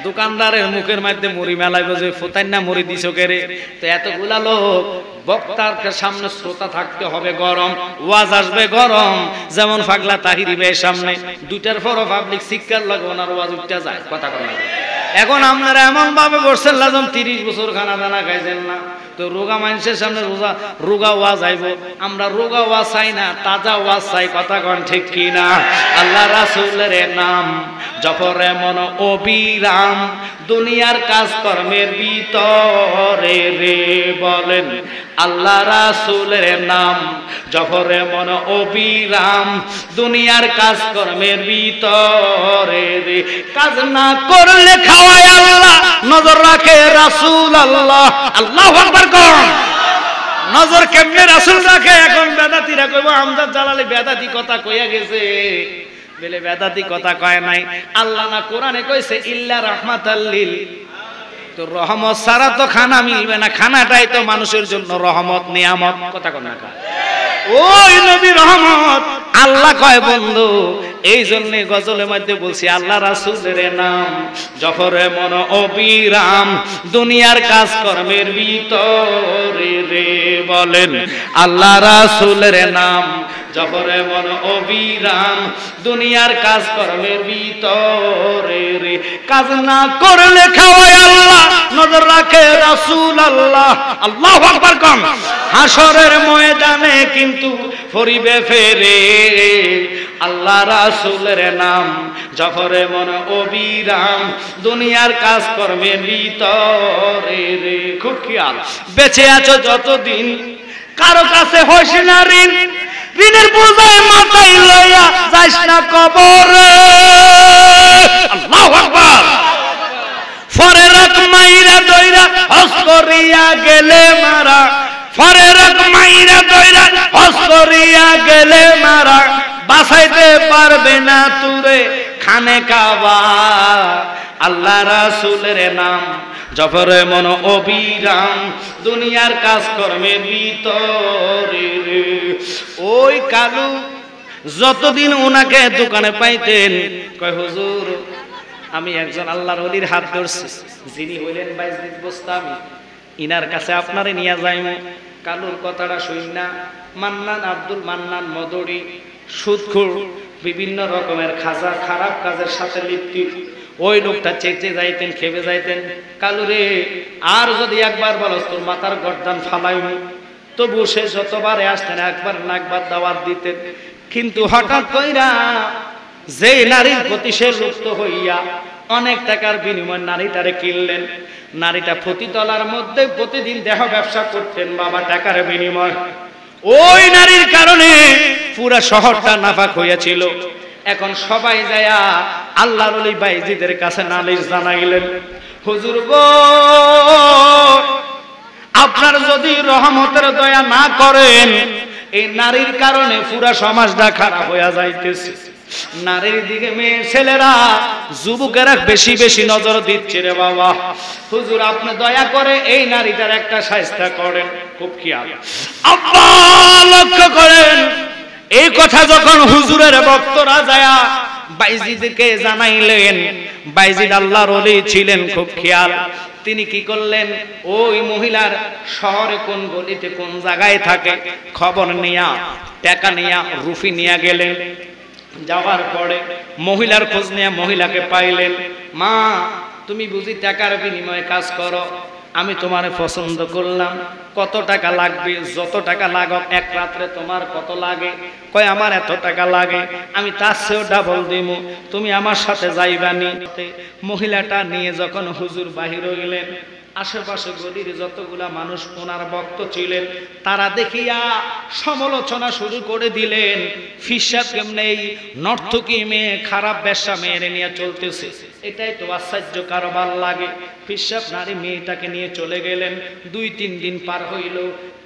দোকানদারের মুখের মধ্যে মুড়ি মেলাইব যে ফোতাই না মুড়ি দিছ কেরে। তো এতগুলা লোক বক্তার সামনে শ্রোতা থাকতে হবে গরম, ওয়াজ আসবে গরম। যেমন পাগলা তাহিরি ভাইয়ের সামনে 2টার পরও পাবলিক শিক্ষার লাগে ওনার ওয়াজ উঠতে যায়, কথা কর না। এখন আপনারা এমন ভাবে বসছেন লাজম 30 বছর খানা দানা খাইছেন না, তো রোগা মানুষের সামনে রোগা ওয়াজ আইব। আমরা রোগা ওয়াজ চাই না, তাজা ওয়াজ চাই, কথা কন ঠিক কিনা? আল্লাহ রাসূলের নাম জপরে মন অবিরাম, দুনিয়ার কাজকর্মের ভিতরে রে বলেন। আল্লাহ রাসূলের নাম জপরে মন অবিরাম, দুনিয়ার কাজকর্মের ভিতরে রে। কাজ না করলে খাওয়ায় আল্লাহ, নজর রাখে রাসূল আল্লাহ। আল্লাহু আকবার কোন নজর কেমনে রাসূল রাখে? এখন বেদাতীরা কইব আমজাদ জালালি বেদাতি কথা কইয়া গেছে, বলে বেদাতি কথা কয় নাই। আল্লাহ না কোরআনে কইছে ইল্লা রাহমাতাল লিল, তো রহমত ছাড়া তো খানা মিলবে না, খানাটাই তো মানুষের জন্য রহমত, নিয়ামত, কথা কন না। ওই নবী রহমত। আল্লাহ কয় বন্ধু, এই জন্য গজলের মধ্যে বলছি আল্লাহ রাসূলের নাম জফরে মন অবিরাম, দুনিয়ার কাজকর্মের ভিতরে রে বলেন। আল্লাহ রাসূলের নাম জফরে মন অবিরাম, দুনিয়ার কাজকর্মের ভিতরে রে। কাজ না করলে খাওয়ায় আল্লাহ, নজর রাখে রাসূল আল্লাহ। আল্লাহু আকবার কোন হাসরের ময়দানে কিন্তু ফরিবে ফেরে। আল্লাহ রাসূলের নাম জফরে মন অবিরাম, দুনিয়ার কাজকর্মের ভিতরে রে। খুব খেয়াল, বেঁচে আছো যতদিন কারো কাছে হইস না ঋণ, ঋণের বোঝায় মাথায় লইয়া যাইস না কবরে। আল্লাহু আকবার। ফরে রাত মাইরা দইরা হস করিয়া গেলে মারা, ফরে রাত মাইরা দইরা হস করিয়া গেলে মারা, বাঁচাইতে পারবে না তুরে খানে কাবা আল্লাহ রাসূলের নাম জপরে মন অবিরাম দুনিয়ার কাজ কর্মে ভিতরে ওই কালু যতদিন ওনাকে দোকানে পাইতেন কয় হুজুর আমি একজন আল্লাহর ওলির হাত ধরছি যিনি হইলেন বাইজিদ বোস্তামি ইনার কাছে আপনারে নিয়ে যাইম কালুর কথাটা শুন না মান্নান আব্দুল মান্নান মদরি সুদখোর বিভিন্ন রকমের খাজা খারাপ কাজের সাথে লিপ্ত ওই লোকটা চেঁচে যাইতেন খেপে যাইতেন কালুরে আর যদি একবার বলস তোর মাথার গর্দান ফালাইম তবু সে যতবার আসতেন একবার না একবার দাওয়াত দিতেন কিন্তু হঠাৎ কইরা যে নারীর প্রতি সে লুপ্ত হইয়া অনেক টাকার বিনিময়ে নারীটারে কিনলেন নারীটা প্রতিতলার মধ্যে প্রতিদিন দেহ ব্যবসা করতেন বাবা টাকার বিনিময় ওই নারীর কারণে পুরা শহরটা নাপাক হইয়াছিল এখন সবাই যায়া আল্লাহর ওলি বাইজিদের কাছে নালিশ জানাইলেন হুজুর গো আপনার যদি রহমতের দয়া না করেন এই নারীর কারণে পুরা সমাজটা খারাপ হইয়া যাইতেছে নারীর দিকে মেয়ে ছেলেরা যুবকেরা বেশি বেশি নজর দিচ্ছে রে বাবা হুজুর আপনি দয়া করে এই নারীটার একটা শায়েস্তা করেন খুব খেয়াল আব্বা লক্ষ্য করেন এই কথা যখন হুজুরের ভক্তরা যায়া বাইজিদকে জানাইলেন বাইজিদ আল্লাহর ওলি ছিলেন খুব খেয়াল তিনি কি করলেন ওই মহিলার শহরে কোন গলিতে কোন জায়গায় থাকে খবর নিয়া টাকা নিয়া রুফি নিয়া গেলেন যাওয়ার পরে মহিলার খোঁজ নিয়ে মহিলাকে পাইলেন মা তুমি বুঝি টাকার বিনিময়ে কাজ করো আমি তোমারে পছন্দ করলাম কত টাকা লাগবে যত টাকা লাগক এক রাত্রে তোমার কত লাগে কয় আমার এত টাকা লাগে আমি তার চেয়েও ডাবল দিমু তুমি আমার সাথে যাইবানি মহিলাটা নিয়ে যখন হুজুর বাহির হইলেন আশেপাশে গলির যতগুলা মানুষ ওনার ভক্ত ছিলেন তারা দেখিয়া সমালোচনা শুরু করে দিলেন ফিসাব কেমনে এই নর্তকী মেয়ে খারাপ বেশ্যা মেয়েরে নিয়ে চলতেছে এটাই তো আশ্চর্য কারবার লাগে ফিসাব নারী মেয়েটাকে নিয়ে চলে গেলেন 2-3 দিন পার হইল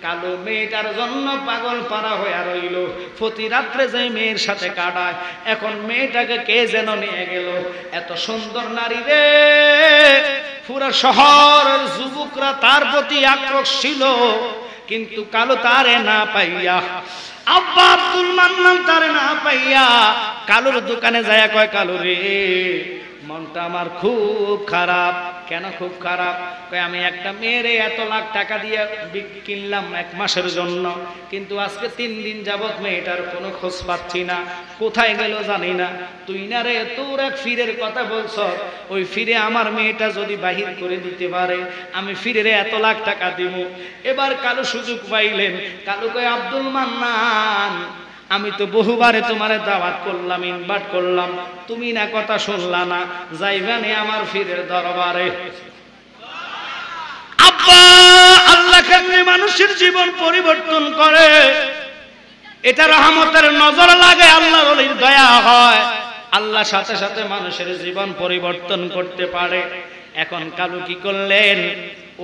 কালো মেয়েটার জন্য পাগল পারা হইয়া রইল প্রতি রাত্রে যে মেয়ের সাথে কাটায় এখন মেয়েটাকে কে যেন নিয়ে গেল এত সুন্দর নারী রে পুরা শহরের যুবকরা তার প্রতি আক্রোশ ছিল কিন্তু কালো তারে না পাইয়া আব্বা আব্দুল মান্নান তারে না পাইয়া কালুর দোকানে যায় কয় কালু রে মনটা আমার খুব খারাপ কেন খুব খারাপ কয় আমি একটা মেয়েরে এত লাখ টাকা দিয়ে কিনলাম 1 মাসের জন্য কিন্তু আজকে 3 দিন যাবত মেয়েটার কোনো খোঁজ পাচ্ছি না কোথায় গেল জানি না তুই না রে তোর এক ফিরের কথা বলছ ওই ফিরে আমার মেয়েটা যদি বাহির করে দিতে পারে আমি ফিরে এত লাখ টাকা দিব এবার কালু সুযোগ পাইলেন কালু কয় আব্দুল মান্নান আমি তো বহুবারে তোমারে দাওয়াত করলাম ইনভাইট করলাম তুমি না কথা শুনলা না যাইবানি আমার ফিরের দরবারে আব্বা আল্লাহ কেমনে মানুষের জীবন পরিবর্তন করে এটা রহমতের নজর লাগে আল্লাহর ওলির দয়া হয় আল্লাহ সাথে সাথে মানুষের জীবন পরিবর্তন করতে পারে এখন কালু কি করলেন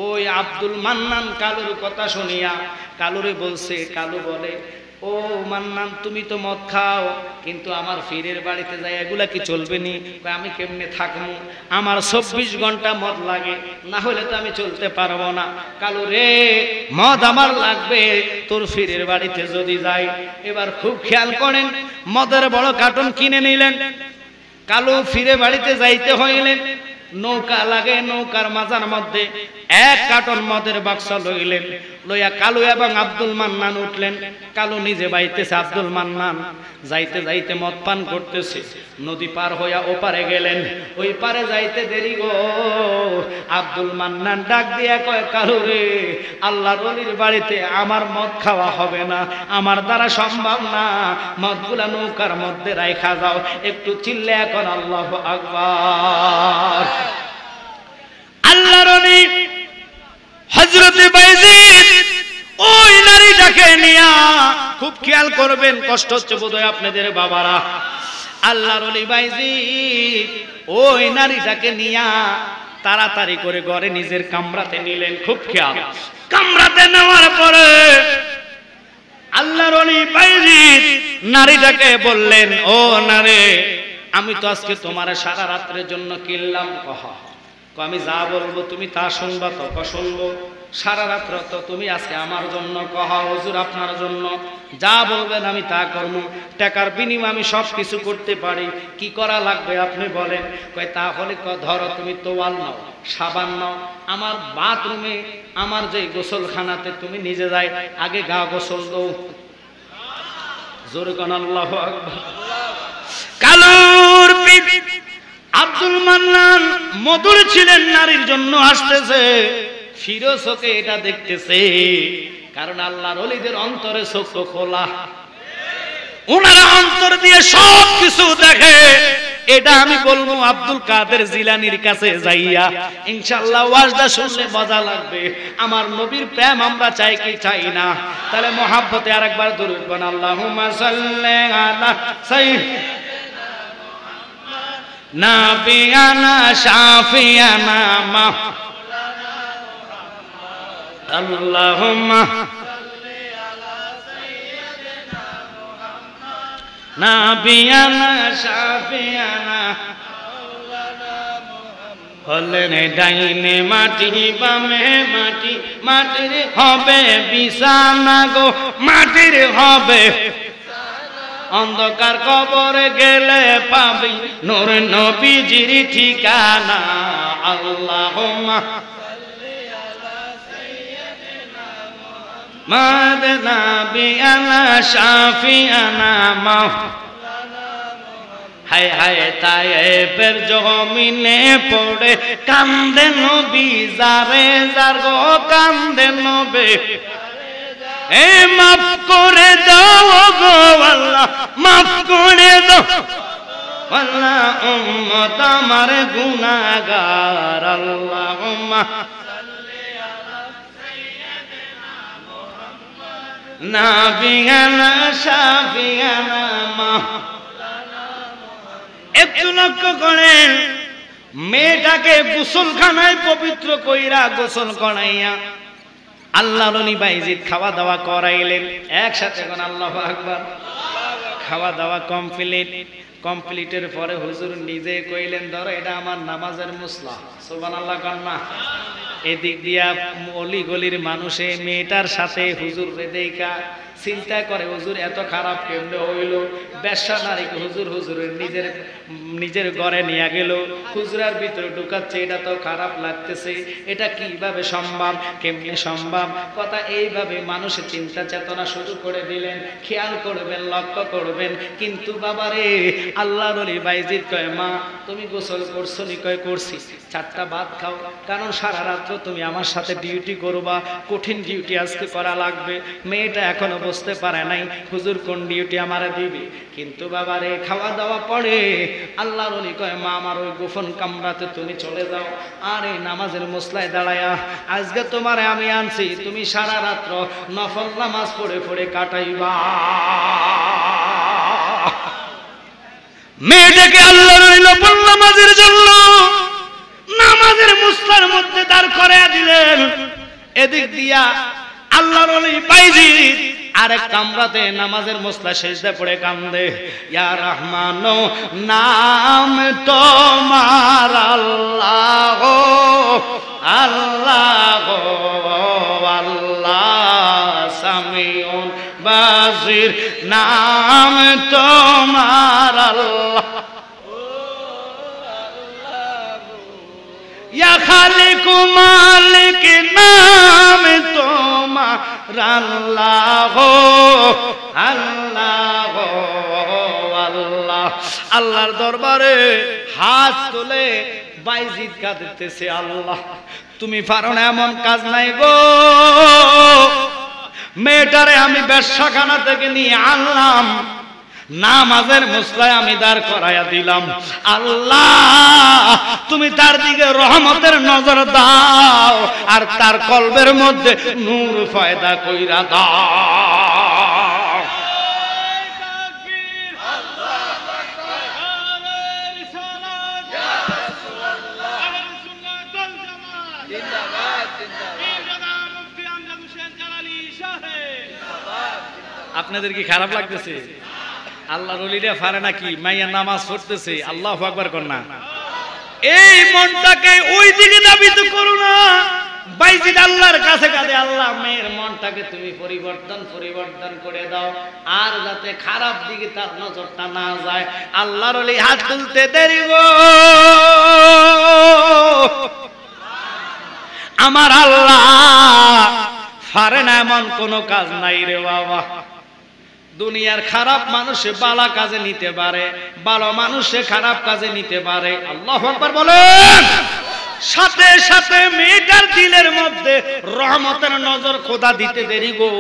ওই আব্দুল মান্নান কালুর কথা শুনিয়া কালুরে বলছে কালু বলে ও মান্নান তুমি তো মদ খাও কিন্তু আমার ফিরের বাড়িতে যাই এগুলা কি চলবে নি আমি কেমনে থাকবো আমার 24 ঘন্টা মদ লাগে না হলে তো আমি চলতে পারবো না কালু রে মদ আমার লাগবে তোর ফিরের বাড়িতে যদি যাই এবার খুব খেয়াল করেন মদের বড় কার্টন কিনে নিলেন কালু ফিরে বাড়িতে যাইতে হইলেন নৌকা লাগে নৌকার মাজার মধ্যে 1 কার্টন মদের বাক্স লইলেন লইয়া কালু এবং আব্দুল মান্নান উঠলেন কালু নিজে বাইতেছে আব্দুল মান্নান যাইতে যাইতে মদ পান করতেছে নদী পার হইয়া ওপারে গেলেন ওই পারে যাইতে দেরি গো আব্দুল মান্নান ডাক দিয়া কয় কালু রে আল্লাহর ওলির বাড়িতে আমার মদ খাওয়া হবে না আমার দ্বারা সম্ভব না মদগুলা নৌকার মধ্যে রাইখা যাও একটু চিল্লে এখন আল্লাহু আকবার আল্লাহর ওলি হযরত বাইজিদ ওই নারীটাকে নিয়া খুব খেয়াল করবেন কষ্ট হচ্ছে বোধহয় আপনাদের বাবারা আল্লাহর ওলি বাইজিদ ওই নারীটাকে নিয়া তাড়াতাড়ি করে ঘরে নিজের কামরাতে নিলেন খুব খেয়াল কামরাতে নেওয়ার পরে আল্লাহর ওলি বাইজিদ নারীটাকে বললেন ও নারী আমি তো আজকে তোমার সারা রাত্রের জন্য কিনলাম। আমি যা বলবো তুমি তা শুনবা, তো শুনবো। সারা রাত্র তো তুমি আজকে আমার জন্য হুজুর আপনার জন্য যা বলবেন আমি তা করবো, টাকার বিনিময়ে আমি সব কিছু করতে পারি, কি করা লাগবে আপনি বলেন। কয় তাহলে ধরো তুমি তোয়াল নাও, সাবান নাও, আমার বাথরুমে আমার যে গোসলখানাতে তুমি নিজে যাই, আগে গা গোসল দাও। জোরে কোন আল্লাহু আকবার। কালুর আব্দুল মান্নান মধুর ছিলেন, নারীর জন্য আসতেছে, ফিরোজকে এটা দেখতেছে, কারণ আল্লাহর ওলিদের অন্তরে চক্ষু খোলা, ওনারা অন্তর দিয়ে সব কিছু দেখে। এটা আমি বলবো আব্দুল কাদের জিলানীর কাছে যাইয়া, ইনশাআল্লাহ ওয়াজটা শুনলে মজা লাগবে। আমার নবীর প্রেম আমরা চাই কি চাই না? তাহলে মহাব্বতে আরেকবার দরুদ পড়ুন, আল্লাহুম্মা সাল্লি আলা সাইয়্যিদিনা নাবিয়ানা শাফিয়ানা মাওলানা মুহাম্মদ, আল্লাহুম্মা সাল্লি আলা সাইয়্যিদিনা মুহাম্মদ নাবিয়ানা শাফিয়ানা মাওলানা মুহাম্মদ। হলেন ডাইনে মাটি বামে মাটি, মাটির হবে বিছানা গো, মাটির হবে অন্ধকার কবরে গেলে পাবি নূর নবীজির ঠিকানা। আল্লাহুম্মা সাল্লি আলা সাইয়্যিদিনা মুহাম্মদ নাবিয়ানা শাফিয়ানা মাওলানা মুহাম্মদ। হায় হায় তায়েবের জমিনে পড়ে কান্দে নবী, যারে যার গো কান্দে নবী, এ মাফ করে দাও গো আল্লাহ, মাফ করে দাও আল্লাহ, উম্মত আমার গুনাহগার। আল্লাহুম্মা সাল্লি আলা সাইয়্যিদিনা মুহাম্মদ নাবিয়ানা শাফিয়ানা মাওলানা মুহাম্মদ। একটু লক্ষ্য করেন, মেয়েটাকে গোসলখানায় পবিত্র কইরা গোসল করাইয়া আল্লাহর ওলি বাইজিদ খাওয়া দাওয়া করাইলেন। একসাথে কোন আল্লাহু আকবার। খাওয়া দাওয়া কমপ্লিটের পরে হুজুর নিজে কইলেন, ধরো এটা আমার নামাজের মুসলা। সুবহানাল্লাহ কান্না। এদিক দিয়া অলি গলির মানুষে মেয়েটার সাথে হুজুর দেখা চিন্তা করে, হুজুর এত খারাপ কেমনে হইল? বেশ্যা নারীকে হুজুরের নিজের ঘরে নিয়ে গেল, হুজুরার ভিতরে ঢুকাচ্ছে, এটা তো খারাপ লাগতেছে, এটা কিভাবে সম্ভব, কেমনে সম্ভব? কথা এইভাবে মানুষের চিন্তা চেতনা শুরু করে দিলেন। খেয়াল করবেন, লক্ষ্য করবেন। কিন্তু বাবারে আল্লাহর ওলি বাইজিদ কয়, মা তুমি গোসল করছো নি? কয় করছি। 4টা ভাত খাও, কারণ সারা রাত্র তুমি আমার সাথে ডিউটি করবা, কঠিন ডিউটি আজকে করা লাগবে। মেয়েটা এখনো বুঝতে পারে নাই হুজুর কোন ডিউটি আমারে দিবে। কিন্তু বাবারে খাওয়া দাওয়া পড়ে আল্লাহর ওলি কয়, মা আমার ওই গোপন কামরাতে তুমি চলে যাও, আর এই নামাজের মুসলায় দাঁড়ায়া আজকে তোমারে আমি আনছি, তুমি সারা রাত্র নফল নামাজ পড়ে পড়ে কাটাইবা। মেয়েটাকে আল্লাহর ওলি নফল নামাজের জন্য নামাজের মুসলার মধ্যে দাঁড় করায়া দিলেন। এদিক দিয়া আল্লাহর ওলি বাইজিদ আরেক কামরাতে নামাজের মুসলা সেজদা পড়ে কান্দে। ইয়া রহমান নাম তোমার আল্লাহ, আল্লাহ আল্লাহ সামিউন বাসির, নাম তোমার আল্লাহ, ইয়া খালিক মালিক নাম তোমার আল্লাহ, আল্লাহ আল্লাহ। আল্লাহর দরবারে হাত তুলে বাইজিদ কাঁদতেছে, আল্লাহ তুমি পারো না এমন কাজ নাই গো। মেয়েটারে আমি বেশ্যাখানা থেকে নিয়ে আনলাম, নামাজের মুসলায় আমি দাঁড় করাইয়া দিলাম, আল্লাহ তুমি তার দিকে রহমতের নজর দাও, আর তার কলবের মধ্যে নূর পয়দা কইরা দাও। আপনাদের কি খারাপ লাগতেছে? আল্লাহর ওলিরা পারে নাকি মাইয়া নামাজ পড়তেছে আল্লাহু আকবার কর না, এই মনটাকে ওই দিকে দাবিত করো না। বাইজিদ আল্লাহর কাছে কাঁদে, আল্লাহ মেয়ের মনটাকে তুমি পরিবর্তন করে দাও, আর যাতে খারাপ দিকে তার নজরটা না যায়। আল্লাহর ওলি হাত তুলতে দেরি গো, আমার আল্লাহ পারে না এমন কোন কাজ নাই রে বাবা। দুনিয়ার খারাপ মানুষে ভালো কাজে নিতে পারে, ভালো মানুষে খারাপ কাজে নিতে পারে। আল্লাহু আকবার বলেন। সাথে সাথে মেয়েটার দিলের মধ্যে রহমতের নজর খোদা দিতে দেরি গো,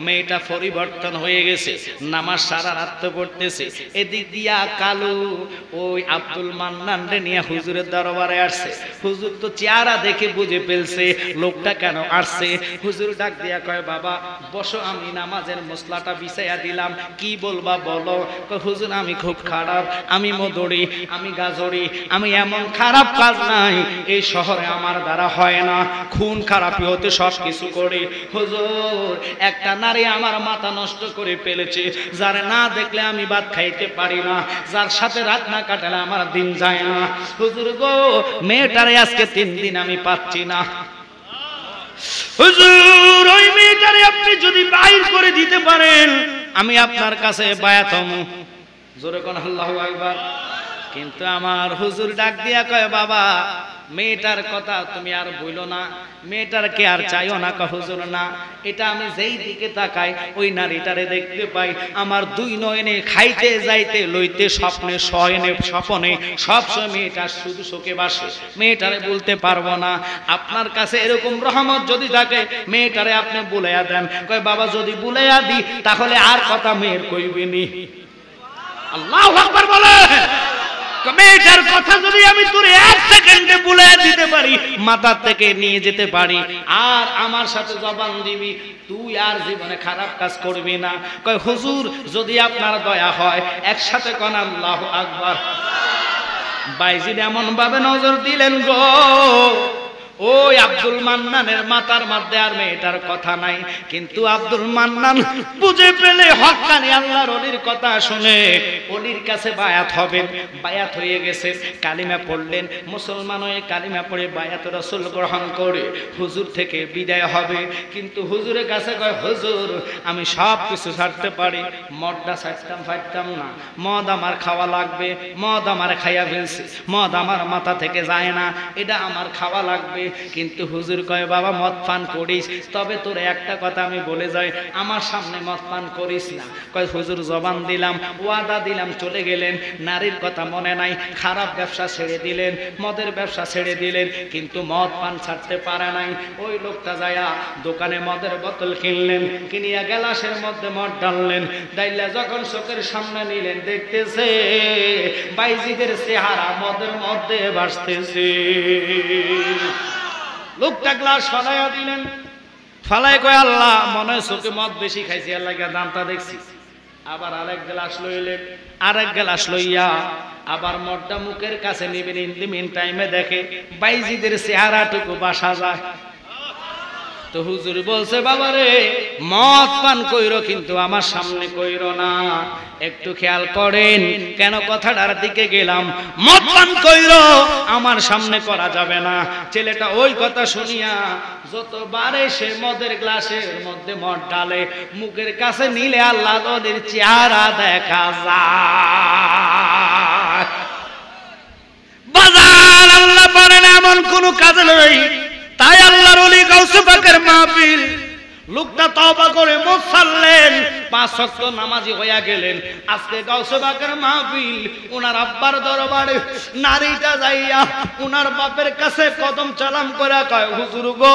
মেয়েটা পরিবর্তন হয়ে গেছে, নামাজ সারা রাত পড়তেছে। এদিক দিয়া কালু ওই আব্দুল মান্নান রে নিয়ে হুজুরের দরবারে আসছে। হুজুর তো চেহারা দেখে বুঝে ফেলছে লোকটা কেন আসছে। হুজুর ডাক দিয়া কয়, বাবা বসো, আমি নামাজের মশলাটা বিছাইয়া দিলাম, কি বলবা বলো। হুজুর আমি খুব খারাপ, আমি মদরি, আমি গাজরি, আমি এমন খারাপ কাজ নাই এই শহরে আমার দ্বারা হয় না, খুন খারাপি হতে সব কিছু করি। হুজুর একটা নারী আমার মাথা নষ্ট করে ফেলেছে, যার না দেখলে আমি ভাত খাইতে পারি না, যার সাথে রাত না কাটালে আমার দিন যায় না। হুজুর গো মেয়েটারে আজকে 3 দিন আমি পাচ্ছি না। হুজুর ওই মেয়েটারে আপনি যদি বাইর করে দিতে পারেন আমি আপনার কাছে বায়াত হমু। জোরে কোন আল্লাহু আকবার। কিন্তু আমার হুজুর ডাক দিয়া কয়, বাবা মেয়েটার কথা তুমি আর বইলো না, মেয়েটারকে আর চাইও না। হুজুর না, এটা আমি যেই দিকে তাকাই ওই নারীটারে দেখতে পাই, আমার 2 নয়নে খাইতে যাইতে লইতে স্বপ্নে শয়নে স্বপনে সবসময় মেয়েটা শুধু চোখে বাসে, মেয়েটারে বলতে পারবো না। আপনার কাছে এরকম রহমত যদি থাকে মেয়েটারে আপনি বুলাইয়া দেন। কয় বাবা যদি বুলাইয়া দি তাহলে আর কথা মেয়ের কইবেনি। আল্লাহু আকবার বলে। মেয়েটার কথা যদি আমি তোর 1 সেকেন্ডে বলে দিতে পারি, মাথা থেকে নিয়ে যেতে পারি, আর আমার সাথে জবান দিবি, তুই আর জীবনে খারাপ কাজ করবি না। কয় হুজুর যদি আপনার দয়া হয় একসাথে কোন আল্লাহু আকবার। বাইজিদ এমন ভাবে নজর দিলেন গো, ওই আব্দুল মান্নানের মাথার মধ্যে আর মেয়েটার কথা নাই। কিন্তু আব্দুল মান্নান বুঝে পেলে হক্কানি আল্লাহর ওলির কথা শুনে ওলির কাছে বায়াত হবেন। বায়াত হয়ে গেছে, কালিমা পড়লেন, মুসলমান হয়ে কালিমা পড়ে বায়াত রাসূল গ্রহণ করে হুজুর থেকে বিদায় হবে। কিন্তু হুজুরের কাছে কয়, হুজুর আমি সব কিছু ছাড়তে পারি, মদটা ছাড়তাম পারতাম না, মদ আমার খাওয়া লাগবে, মদ আমার খাইয়া ফেলছি, মদ আমার মাথা থেকে যায় না, এটা আমার খাওয়া লাগবে। কিন্তু হুজুর কয়, বাবা মদ পান করিস, তবে তোর একটা কথা আমি বলে যাই, আমার সামনে মদ পান করিস না। কয় হুজুর জবান দিলাম, ওয়াদা দিলাম। চলে গেলেন, নারীর কথা মনে নাই, খারাপ ব্যবসা ছেড়ে দিলেন, মদের ব্যবসা ছেড়ে দিলেন, কিন্তু মদ পান ছাড়তে পারে নাই। ওই লোকটা যায়া দোকানে মদের বোতল কিনলেন, কিনিয়া গ্লাসের মধ্যে মদ ডাললেন, ডাইলা যখন চোখের সামনে নিলেন দেখতেছে বাইজিদের চেহারা মদের মধ্যে ভাসতেছে। লোকটা গ্লাস ফালাইয়া দিলেন, ফালাই কয় আল্লাহ মনে হয় চোখে মদ বেশি খাইছি, আল্লাহ দামটা দেখছি। আবার আরেক গ্লাস লইলেন, আরেক গ্লাস লইয়া আবার মদটা মুখের কাছে নিবেন। ইন দি মিন টাইমে দেখে বাইজিদের চেহারাটুকু বাসা যায়। তো হুজুর বলছে, বাবা রে মদ পান কইরো কিন্তু আমার সামনে কইরো না, একটু খেয়াল করেন। কেন কথাটার দিকে গেলাম, মদ পান কইরো আমার সামনে করা যাবে না। ছেলেটা ওই কথা শুনিয়া যতবারে সে মদের গ্লাসের মধ্যে মদ ডালে, মুখের কাছে নিলে আল্লাহ ওদের চেহারা দেখা যায়। বাজার আল্লাহ পারে না এমন কোন কাজ নেই। তাই আল্লাহর ওলি গাউসে পাকের মাহফিল, লোকটা তওবা করে মদ ছাড়লেন, 5 ওয়াক্ত নামাজি হইয়া গেলেন। আজকে গাউসে পাকের মাহফিল, ওনার আব্বার দরবারে নারীটা যাইয়া ওনার বাপের কাছে কদম চালাম করে কয়, হুজুর গো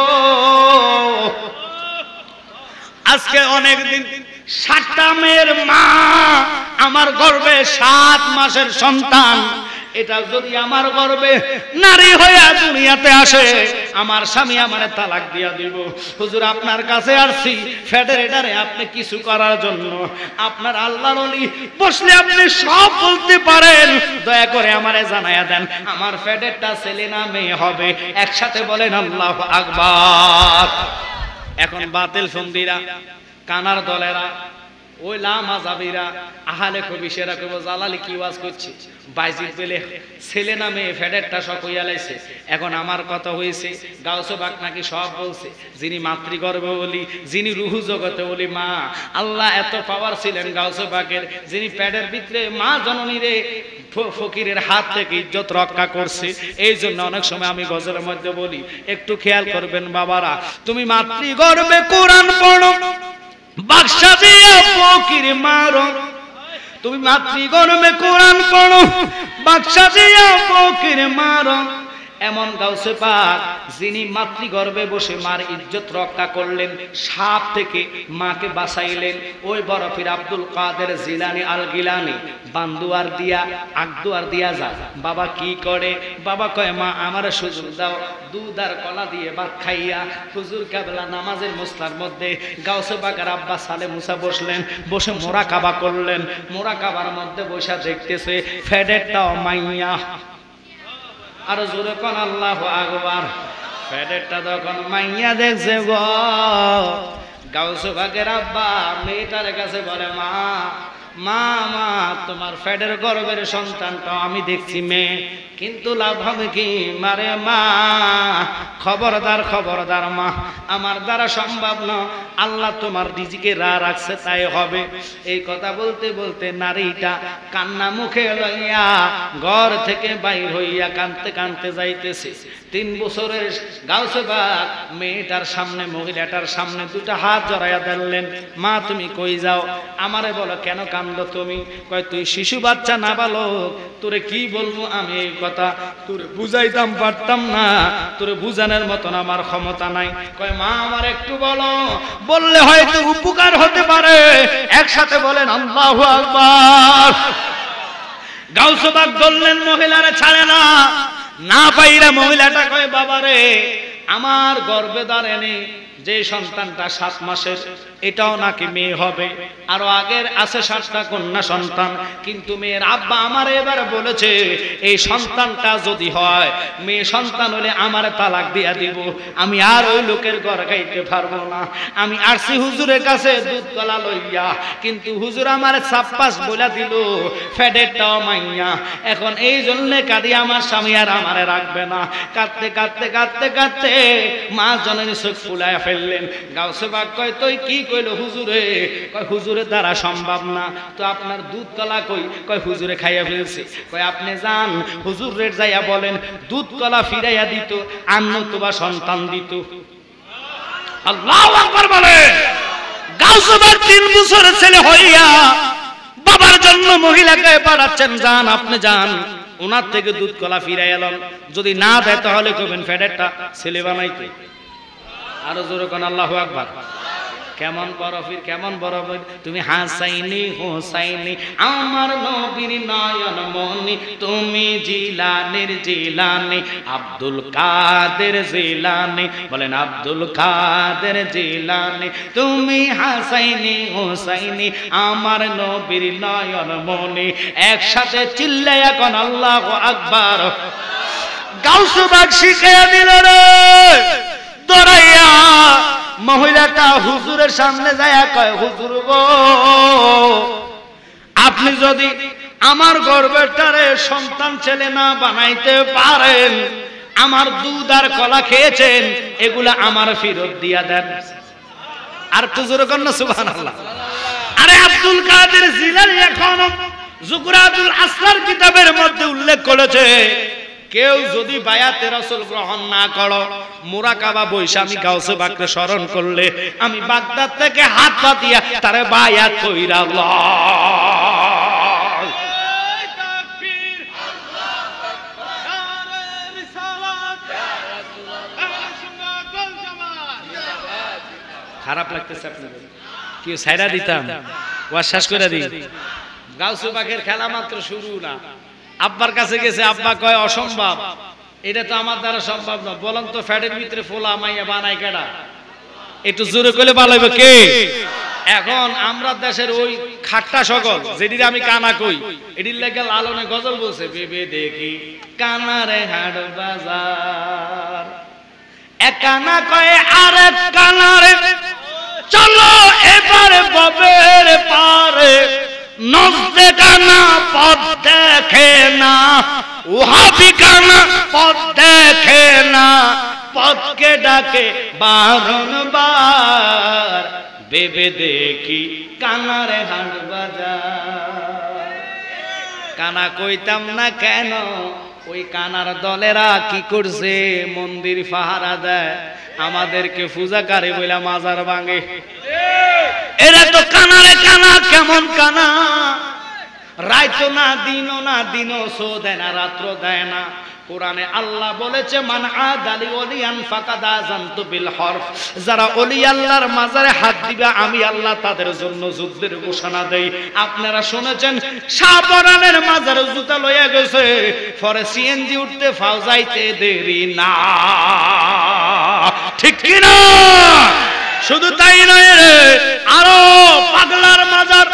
আজকে অনেক দিন 7টা মেয়ের মা, আমার গর্ভে 7 মাসের সন্তান, এটা যদি আমার গর্ভে নারী হইয়া দুনিয়াতে আসে আমার স্বামী আমারে তালাক দিয়া দিব। হুজুর আপনার কাছে আসছি ফেডারেটারে আপনি কিছু করার জন্য। আপনার আল্লাহর ওলি বসলে আপনি সব বলতে পারেন, দয়া করে আমারে জানায়া দেন আমার ফেডারেটটা ছেলে না মেয়ে হবে। একসাথে বলেন আল্লাহু আকবার। এখন বাতিল ফন্দিরা, কানার দলেরা ওই লামাজাবিরা আহলে কবি সেরা কইব জালালি কি ওয়াজ করছে বাইজিদ বলে ছেলে না মেয়ে ফেডারটা সব হইয়া লাইছে। এখন আমার কথা হয়েছে গাউসে বাক নাকি সব বলছে, যিনি মাতৃগর্ভে বলি, যিনি রুহু জগতে বলি মা, আল্লাহ এত পাওয়ার ছিলেন গাউসে বাকের, যিনি প্যাডের ভিতরে মা জননীরে ফকিরের হাত থেকে ইজ্জত রক্ষা করছে। এই জন্য অনেক সময় আমি গজলের মধ্যে বলি একটু খেয়াল করবেন বাবারা, তুমি মাতৃগর্ভে কোরআন পড়ো, বাদশা দিয়া ফকির মারো, তুমি মাতৃগর্ভে কোরআন পড়ো, বাদশা দিয়া ফকির মারো। এমন গাউসে পাক যিনি মাতৃগর্ভে বসে মার ইজ্জত রক্ষা করলেন, সাপ থেকে মাকে বাঁচাইলেন, ওই বরফির আব্দুল কাদের জিলানী আল গিলানী বান্দুয়ার দিয়া আকদুয়ার দিয়া যায়। বাবা কি করে? বাবা কয় মা আমার সুযোগ দাও, দুধ আর কলা দিয়ে ভাত খাইয়া হুজুর কেবলা নামাজের মুসলার মধ্যে গাউসে পাকের আব্বা সালে মুসা বসলেন, বসে মোরাকাবা করলেন। মোরাকাবার মধ্যে বসে দেখতেছে ফেডেরটাও মাইয়া, আরো জোরে কোন আল্লাহু আকবার। ফেডেরটা যখন মাইয়া দেখছে গো, গাউসে পাকের আব্বা মেয়েটার কাছে বলে মা মা মা তোমার ফেডের গর্ভের সন্তানটা আমি দেখছি মেয়ে, কিন্তু লাভ হবে কি? মারে মা খবরদার খবরদার মা, আমার দ্বারা সম্ভব না, আল্লাহ তোমার রিজিকে রাখছে তাই হবে। এই কথা বলতে বলতে নারীটা কান্না মুখে লইয়া ঘর থেকে বাইর হইয়া কাঁদতে কাঁদতে যাইতেছে। 3 বছরের গাউসে পাক মেয়েটার সামনে, মহিলাটার সামনে দুটা হাত জড়াইয়া ধরলেন। মা তুমি কই যাও? আমারে বলো কেন কান্দো তুমি? কয় তুই শিশু বাচ্চা নাবালক, তোরে কি বলবো আমি এই কথা, তোরে বুঝাইতাম পারতাম না, তোরে বুঝানোর মতন আমার ক্ষমতা নাই। কয় মা আমার একটু বলো, বললে হয়তো উপকার হতে পারে। একসাথে বলেন আল্লাহু আকবার। গাউসে পাক বললেন মহিলারে ছাড়ে না, না পাইরা মহিলাটা কয় বাবারে আমার গর্ভে দাঁড়ানি যে সন্তানটা 7 মাসের, এটাও নাকি মেয়ে হবে, আরো আগের আছে 7টা কন্যা সন্তান, কিন্তু মেয়ের আব্বা আমার এবার বলেছে এই সন্তানটা যদি হয় মেয়ে সন্তান হলে আমার তালাক দিয়া দিব, আমি আর ওই লোকের ঘর খাইতে পারবো না। আমি আসছি হুজুরের কাছে দুধ কলা লইয়া, কিন্তু হুজুর আমার 56 বলে দিল ফেডেরটাও মাইয়া। এখন এই জন্য কাঁদি, আমার স্বামী আর আমারে রাখবে না। কাঁদতে কাঁদতে কাঁদতে কাঁদতে মা জননী চোখ ফুলায় ফেললেন। গাউসে পাক কয় তুই কি কইলো হুজুরে? কয় হুজুরের দ্বারা সম্ভব না। তো আপনার দুধ কলা কই? কয় হুজুরে খাইয়া ফেলছে। কয় আপনি যান হুজুরের যাইয়া বলেন দুধ কলা ফিরাইয়া দিত, আন্নতবা সন্তান দিত। আল্লাহু আকবার বলে। গাউসে পাক 3 বছরের ছেলে হইয়া বাবার জন্য মহিলাকে পাঠাচ্ছেন, যান আপনি যান ওনার থেকে দুধ কলা ফিরাইয়া এলাম, যদি না দেয় তাহলে কবেন ফেডেরটা ছেলে বানাইতে। আরো জোরে কোন আল্লাহু আকবার। কেমন বরফির, কেমন বরফির, তুমি হাসাইনি হোসাইনি আমার নবীর নয়ন মনি, তুমি জিলানির জিলানি আব্দুল কাদের জিলানি, বলেন আব্দুল কাদের জিলানি, তুমি হাসাইনি হোসাইনি আমার নবীর নয়ন মনি। একসাথে চিল্লাইয়া কোন আল্লাহু আকবার। গাউসে পাক শিখাইয়া দিল রে দৌড়াইয়া মহিলাটা হুজুরের সামনে যায়, কয় হুজুর গো আপনি যদি আমার গর্ভেরটারে সন্তান ছেলে না বানাইতে পারেন, আমার দুধ আর কলা খেয়েছেন এগুলা আমার ফেরত দিয়া দেন। আর হুজুর কন্যা সুবহানাল্লাহ। আরে আব্দুল কাদের জিলানী এখন যুকরাতুল আসরার কিতাবের মধ্যে উল্লেখ করেছে, কেউ যদি বায়াতে রাসূল গ্রহণ না করো, মুরাকাবা বইসা আমি গাউসে পাককে স্মরণ করলে আমি বাগদাদ থেকে হাত পাতিয়া তারে বায়াত কইরা আল্লাহ তাকবীর আল্লাহু আকবার রিসালাত ইয়া রাসূলুল্লাহ গোল জামাত। খারাপ লাগতেছে আপনাদের? কি ছাইরা দিতাম ওয়া শেষ করে দিই। গাউসে পাকের খেলা মাত্র শুরু না। আব্বার কাছে গেছে, আব্বা কয় অসম্ভব, এটা তো আমার দ্বারা সম্ভব না। বলেন তো ফ্যাটের ভিতরে ফোলা মাইয়া বানায় কেডা? একটু জোরে কইলে ভালো হবে কে? এখন আমরা দেশের ওই খাট্টা সকল যেদিন আমি কানা কই, এদিন লাগে লালনে গজল বলছে, বেবে দেখি কানারে হাট বাজার, এক কানা কয় আরেক কানারে চলো এবারে ববের পারে, নজদে কানা পথ দেখে না, ওহাবি কানা পথ দেখে না, পথকে ডাকে বারংবার, ভেবে দেখি কানারে হাট বাজার। কানা কইতাম না কেন, ওই কানার দলেরা কি করছে, মন্দির পাহারা দেয়, আমাদেরকে পূজাকারী বইলা মাজার ভাঙে। এরা তো কানারে কানা, কেমন কানা, রাইতো না দিনও না, দিনও শো দেয় না, রাত্র দেয় না। কোরআনে আল্লাহ বলেছে মান আদালি ওলিয়ান ফাকাদ আযানতু বিল হরফ, যারা ওলি আল্লাহর মাজারে হাত দিবে আমি আল্লাহ তাদের জন্য যুদ্ধের ঘোষণা দেই। আপনারা শুনেছেন শাহপরানের মাজারে জুতা লইয়া গেছে, পরে সিএনজি উঠতে ফাও যাইতে দেরি না, ঠিক কি না? শুধু তাই নয় রে, আরো পাগলার মাজার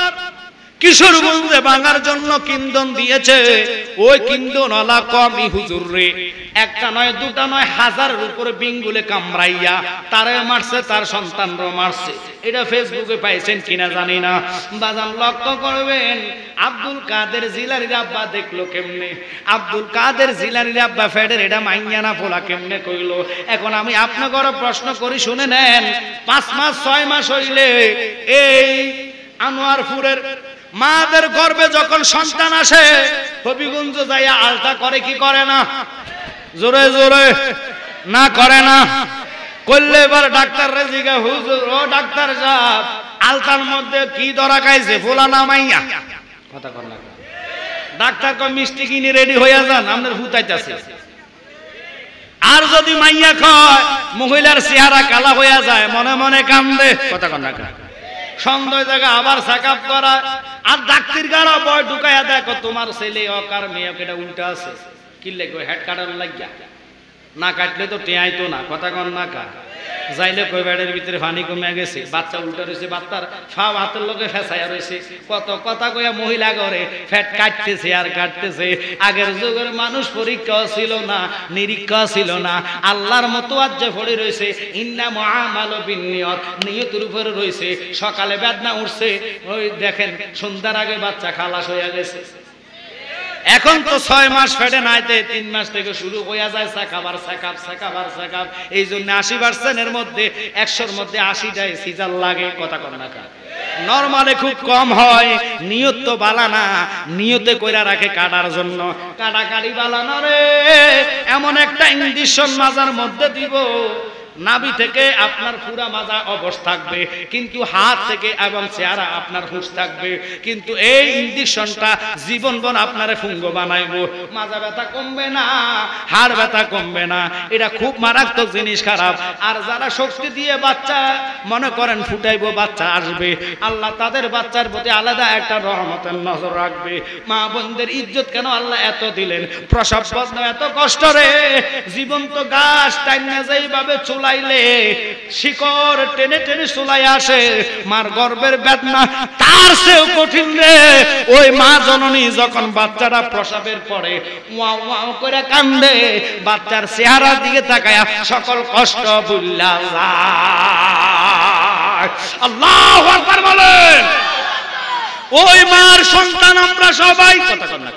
কিশোরগঞ্জে ভাঙার জন্য কিন্দন দিয়েছে। ওই কিন্দন আলা কমি হুজুর রে, একটা নয় দুটা নয়, হাজারের উপরে বিঙ্গুলে কামড়াইয়া তারে মারছে, তার সন্তানরাও মারছে। এটা ফেসবুকে পাইছেন কিনা জানি না। বাজান লক্ষ্য করবেন, আব্দুল কাদের জিলানির আব্বা দেখলো কেমনে, আব্দুল কাদের জিলানির আব্বা ফেডের এটা মাইয়া না পোলা কেমনে কইলো। এখন আমি আপনাকে প্রশ্ন করি, শুনে নেন। 5 মাস 6 মাস হইলে এই আনোয়ারপুরের মাদের গর্ভে যখন সন্তান আসে, হবিগঞ্জ যাইয়া আলতা করে কি করে না? জোরে জোরে না করে না? করলে এবার ডাক্তার রে জিগা, হুজুর ও ডাক্তার সাহেব, আলতার মধ্যে কি ধরা খাইছে, ফোলা না মাইয়া? কথা কর না। ডাক্তার কয় মিষ্টি কিনে রেডি হইয়া যান, আপনার হুতাইতেছে। আর যদি মাইয়া কয়, মহিলার চেহারা কালা হইয়া যায়, মনে মনে কান্দে। কথা কর না। সন্দেহ জায়গা আবার চেকআপ করা, আর ডাক্তার গাড়া বয় ঢুকাইয়া দেখো তোমার ছেলে অকার মেয়ে এটা উল্টা আছে, কি লেগে হেড কাটার লাগিয়া, না কাটলে তো টেয়াইতো না। কথা কন না কা যাইলে কই বেড়ের ভিতরে পানি কমে গেছে, বাচ্চা উল্টা রয়েছে, বাচ্চার ফাও হাতের লোকে ফেসাইয়া রয়েছে, কত কথা কইয়া মহিলা ঘরে ফ্যাট কাটতেছে আর কাটতেছে। আগের যুগের মানুষ পরীক্ষা ছিল না, নিরীক্ষা ছিল না, আল্লাহর মতো আজ পড়ে রয়েছে ইন্না মুআমালু বিন্নিয়ত, নিয়তের উপরে রয়েছে। সকালে বেদনা উঠছে, ওই দেখেন সন্ধ্যার আগে বাচ্চা খালাস হয়ে গেছে। এখন তো 6 মাস ফেটে নাইতে 3 মাস থেকে শুরু হইয়া যায় সাকাবার সাকাব সাকাবার সাকাব। এই জন্য 80% মধ্যে 100-র মধ্যে 80টাই সিজার লাগে। কথা কর না কা নরমালে খুব কম হয়। নিয়ত তো বালা না, নিয়তে কইরা রাখে কাটার জন্য। কাটাকাটি বালা না রে, এমন একটা ইঞ্জেকশন মাজার মধ্যে দিব, নাভি থেকে আপনার পুরা মাজা অবশ থাকবে, কিন্তু হাত থেকে এবং চেহারা আপনার হুঁশ থাকবে। কিন্তু এই ইঞ্জেকশনটা জীবনভর আপনারে ফুঙ্গ বানাইবো। মাজা ব্যথা কমবে না, হাড় ব্যথা কমবে না। এটা খুব মারাত্মক জিনিস, খারাপ। আর যারা শক্তি দিয়ে বাচ্চা মনে করেন ফুটাইবো, বাচ্চা আসবে, আল্লাহ তাদের বাচ্চার প্রতি আলাদা একটা রহমতের নজর রাখবে। মা বোনদের ইজ্জত কেন আল্লাহ এত দিলেন? প্রসব বন্ধ এত কষ্ট রে, জীবন্ত গাছ টাইনা যেইভাবে চুলাইলে শিকড় টেনে টেনে চুলাই আসে, মার গর্ভের বেদনা তার চেয়েও কঠিন রে। ওই মা জননী যখন বাচ্চাটা প্রসবের পরে ওয়াও ওয়াও করে কান্দে, বাচ্চার চেহারার দিকে তাকায়া সকল কষ্ট ভুল্লা যায়। আল্লাহু আকবার বলেন। ওই মার সন্তান আমরা সবাই, কথা কর না,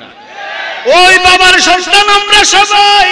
ওই বাবার সন্তান আমরা সবাই।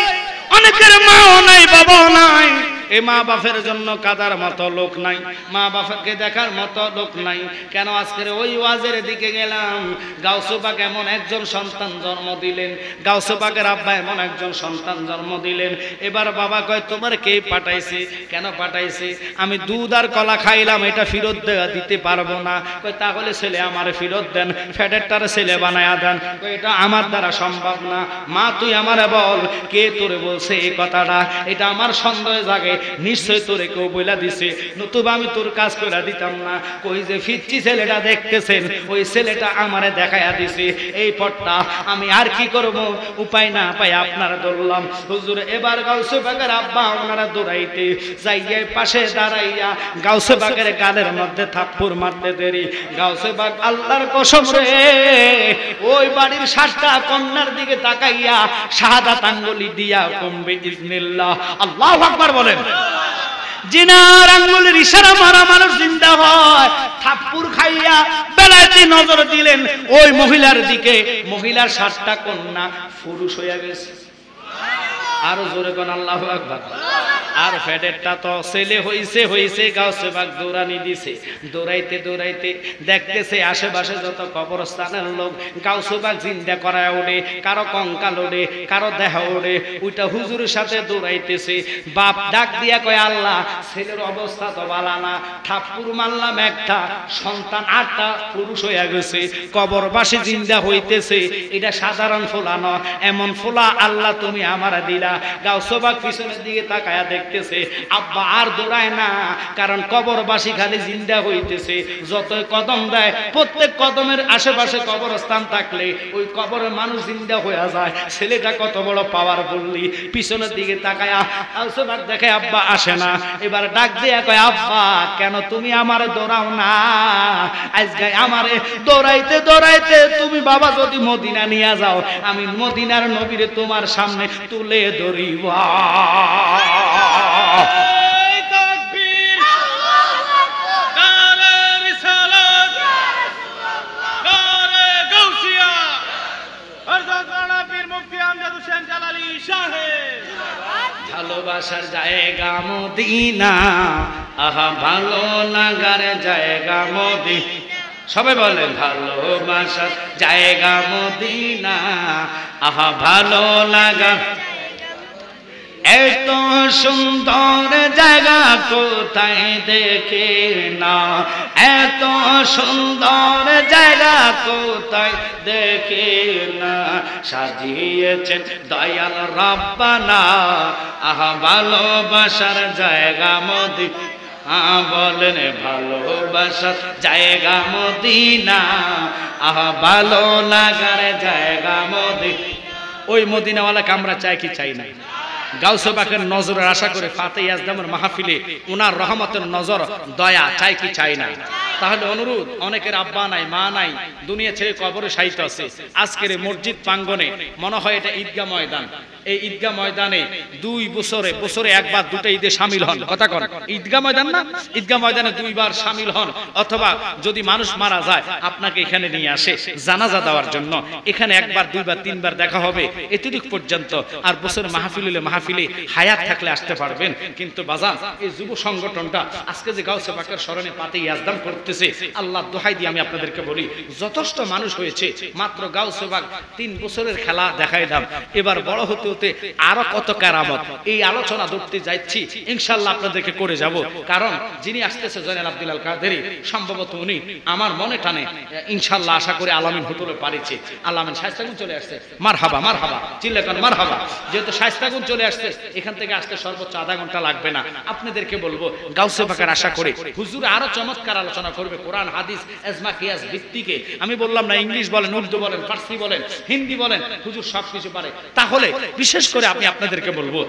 অনেকের মাও নাই, বাবাও নাই। এই মা বাপের জন্য কাদার মতো লোক নাই, মা বাপকে দেখার মতো লোক নাই। কেন আজকের ওই ওয়াজের দিকে গেলাম, গাউসে পাক এমন একজন সন্তান জন্ম দিলেন, গাউসে পাকের আব্বা এমন একজন সন্তান জন্ম দিলেন। এবার বাবা কয় তোমার কে পাঠাইছে? কেন পাঠাইছে? আমি দুধ আর কলা খাইলাম, এটা ফেরত দিতে পারবো না। কয় তাহলে ছেলে আমারে ফেরত দেন, ফ্যাটেরটার ছেলে বানায়া দেন। কয় এটা আমার দ্বারা সম্ভব না। মা তুই আমারে বল, কে তোরে বলছে এই কথাটা? এটা আমার সন্দেহ জাগে, নিশ্চয় তোরে কেউ বইলা দিছে, নতুবা আমি তোর কাজ করে দিতাম না। কই যে ফিচ্ছি ছেলেটা দেখতেছেন, ওই ছেলেটা আমারে দেখাইয়া দিছে এই পথটা। আমি আর কি করব? উপায় না পাই আপনারা ধরলাম। হুজুর এবার গাউসে পাকের আব্বা ওনারা দৌড়াইতে যাইয়া পাশে দাঁড়াইয়া গাউসে পাকের গালের মধ্যে থাপ্পড় মারতে দেরি। গাউসে পাক আল্লাহর কসম রে, ওই বাড়ির 7টা কন্যার দিকে তাকাইয়া শাহাদাত আঙ্গুলি দিয়া কমবে ইজনিল্লাহ। আল্লাহু আকবার বলেন। জিনার আঙ্গুলের ইশারা মারা মানুষ জিন্দা হয়। থাপ্পড় খাইয়া বেলায়েতে নজর দিলেন ওই মহিলার দিকে, মহিলার 7টা কন্যা পুরুষ হইয়া গেছে। আরো জোরে কোন আল্লাহু আকবার। আর ফেডেরটা তো ছেলে হইছে গাউসে পাক দৌড়ানি দিছে। দৌড়াইতে দৌড়াইতে দেখতেছে আশেপাশে যত কবরস্থানের লোক গাউসে পাক জিন্দা করায় ওড়ে, কারো কঙ্কাল ওড়ে, কারো দেহ ওড়ে, ওইটা হুজুরের সাথে দৌড়াইতেছে। বাপ ডাক দিয়া কয় আল্লাহ ছেলের অবস্থা তো ভালো না, থাপ্পড় মারলাম একটা, সন্তান 8টা পুরুষ হইয়া গেছে, কবরবাসী জিন্দা হইতেছে, এটা সাধারণ ফোলা না, এমন ফোলা আল্লাহ তুমি আমার দিলা। গাউসে পাক পিছনের দিকে তাকায়া দেখতেছে, আব্বা আর দৌড়ায় না, কারণ কবরবাসী খালি জিন্দা হইতেছে। যতই কদম দেয় প্রত্যেক কদমের আশেপাশে কবরস্থান থাকলে ওই কবরের মানুষ জিন্দা হয়ে যায়। ছেলেটা কত বড় পাওয়ার বললি। পিছনের দিকে তাকায়া গাউসে পাক দেখে আব্বা আসে না। এবার ডাক দিয়া কয় আব্বা কেন তুমি আমারে দৌড়াও না? আজকে আমারে দৌড়াইতে দৌড়াইতে তুমি বাবা যদি মদিনা নিয়ে যাও, আমি মদিনার নবীরে তোমার সামনে তুলে ধরিব। ভালোবাসার জায়গা মদিনা, আহা ভালো লাগার জায়গা মদিনা। সবাই বলেন ভালোবাসার জায়গা মদিনা, আহা ভালো লাগা। এত সুন্দর জায়গা কোথায় দেখে না, এত সুন্দর জায়গা কোথায় দেখে না, সাজিয়েছেন দয়াল রব্বানা, আহা ভালোবাসার জায়গা মদিনা। বলেন ভালোবাসার জায়গা মদিনা, আহা ভালো লাগার জায়গা মদিনা। ওই মদিনাওয়ালাকে আমরা চাই কি চাই না? গাউসে পাকের নজরের আশা করে ফাতে ইয়াজদামের মাহফিলে ওনার রহমতের নজর দয়া চাই কি চাই না? তাহলে অনুরোধ, অনেকের আব্বা নাই মা নাই, দুনিয়া ছেড়ে কবরে শায়িত আছে। আজকের মসজিদ প্রাঙ্গণে মনে হয় এটা ঈদগাহ ময়দান, এই ঈদগাহ ময়দানে 2 বছরে একবার 2টা ঈদে শামিল হন। কথা কন, ঈদগাহ ময়দান না? ঈদগাহ ময়দানে 2 বার শামিল হন। অথবা যদি মানুষ মারা যায় আপনাকে এখানে নিয়ে আসে জানাজা দেওয়ার জন্য, এখানে 1 বার 2 বার 3 বার দেখা হবে এতটুক পর্যন্ত। আর বছরের মাহফিলে হায়াত থাকলে আসতে পারবেন। কিন্তু বাজান এই যুব সংগঠনটা আজকে যে গাউসে পাকের স্মরণে পাতে ইয়াজদাম করতেছে, আল্লাহ দোহাই দিয়ে আমি আপনাদেরকে বলি যথেষ্ট মানুষ হয়েছে। মাত্র গাউসে পাক 3 বছরের খেলা দেখাইলাম, এবার বড় হতে হতে আরো কত কারামত এই আলোচনা ধরতে যাচ্ছি, ইনশাআল্লাহ আপনাদেরকে করে যাব। কারণ যিনি আসতেছে জয়নাল আব্দুল আল কাদেরী, সম্ভবত উনি আমার মনে টানে ইনশাআল্লাহ আশা করে আলামিন হোটেলে পারিছে। আলামিন শায়েস্তাগুন চলে আসছে, মারহাবা মারহাবা চিল্লাকান মারহাবা। যেহেতু শায়েস্তাগুন চলে আসছে, এখান থেকে আসতে সর্বোচ্চ আধা ঘন্টা লাগবে না। আপনাদেরকে বলবো গাউসে পাকের আশা করে হুজুর আরো চমৎকার আলোচনা করবে কোরআন হাদিস ইজমা কিয়াস ভিত্তিকে। আমি বললাম না ইংলিশ বলেন, উর্দু বলেন, ফার্সি বলেন, হিন্দি বলেন, হুজুর সবকিছু পারে। তাহলে বিশেষ করে আমি আপনাদেরকে বলবো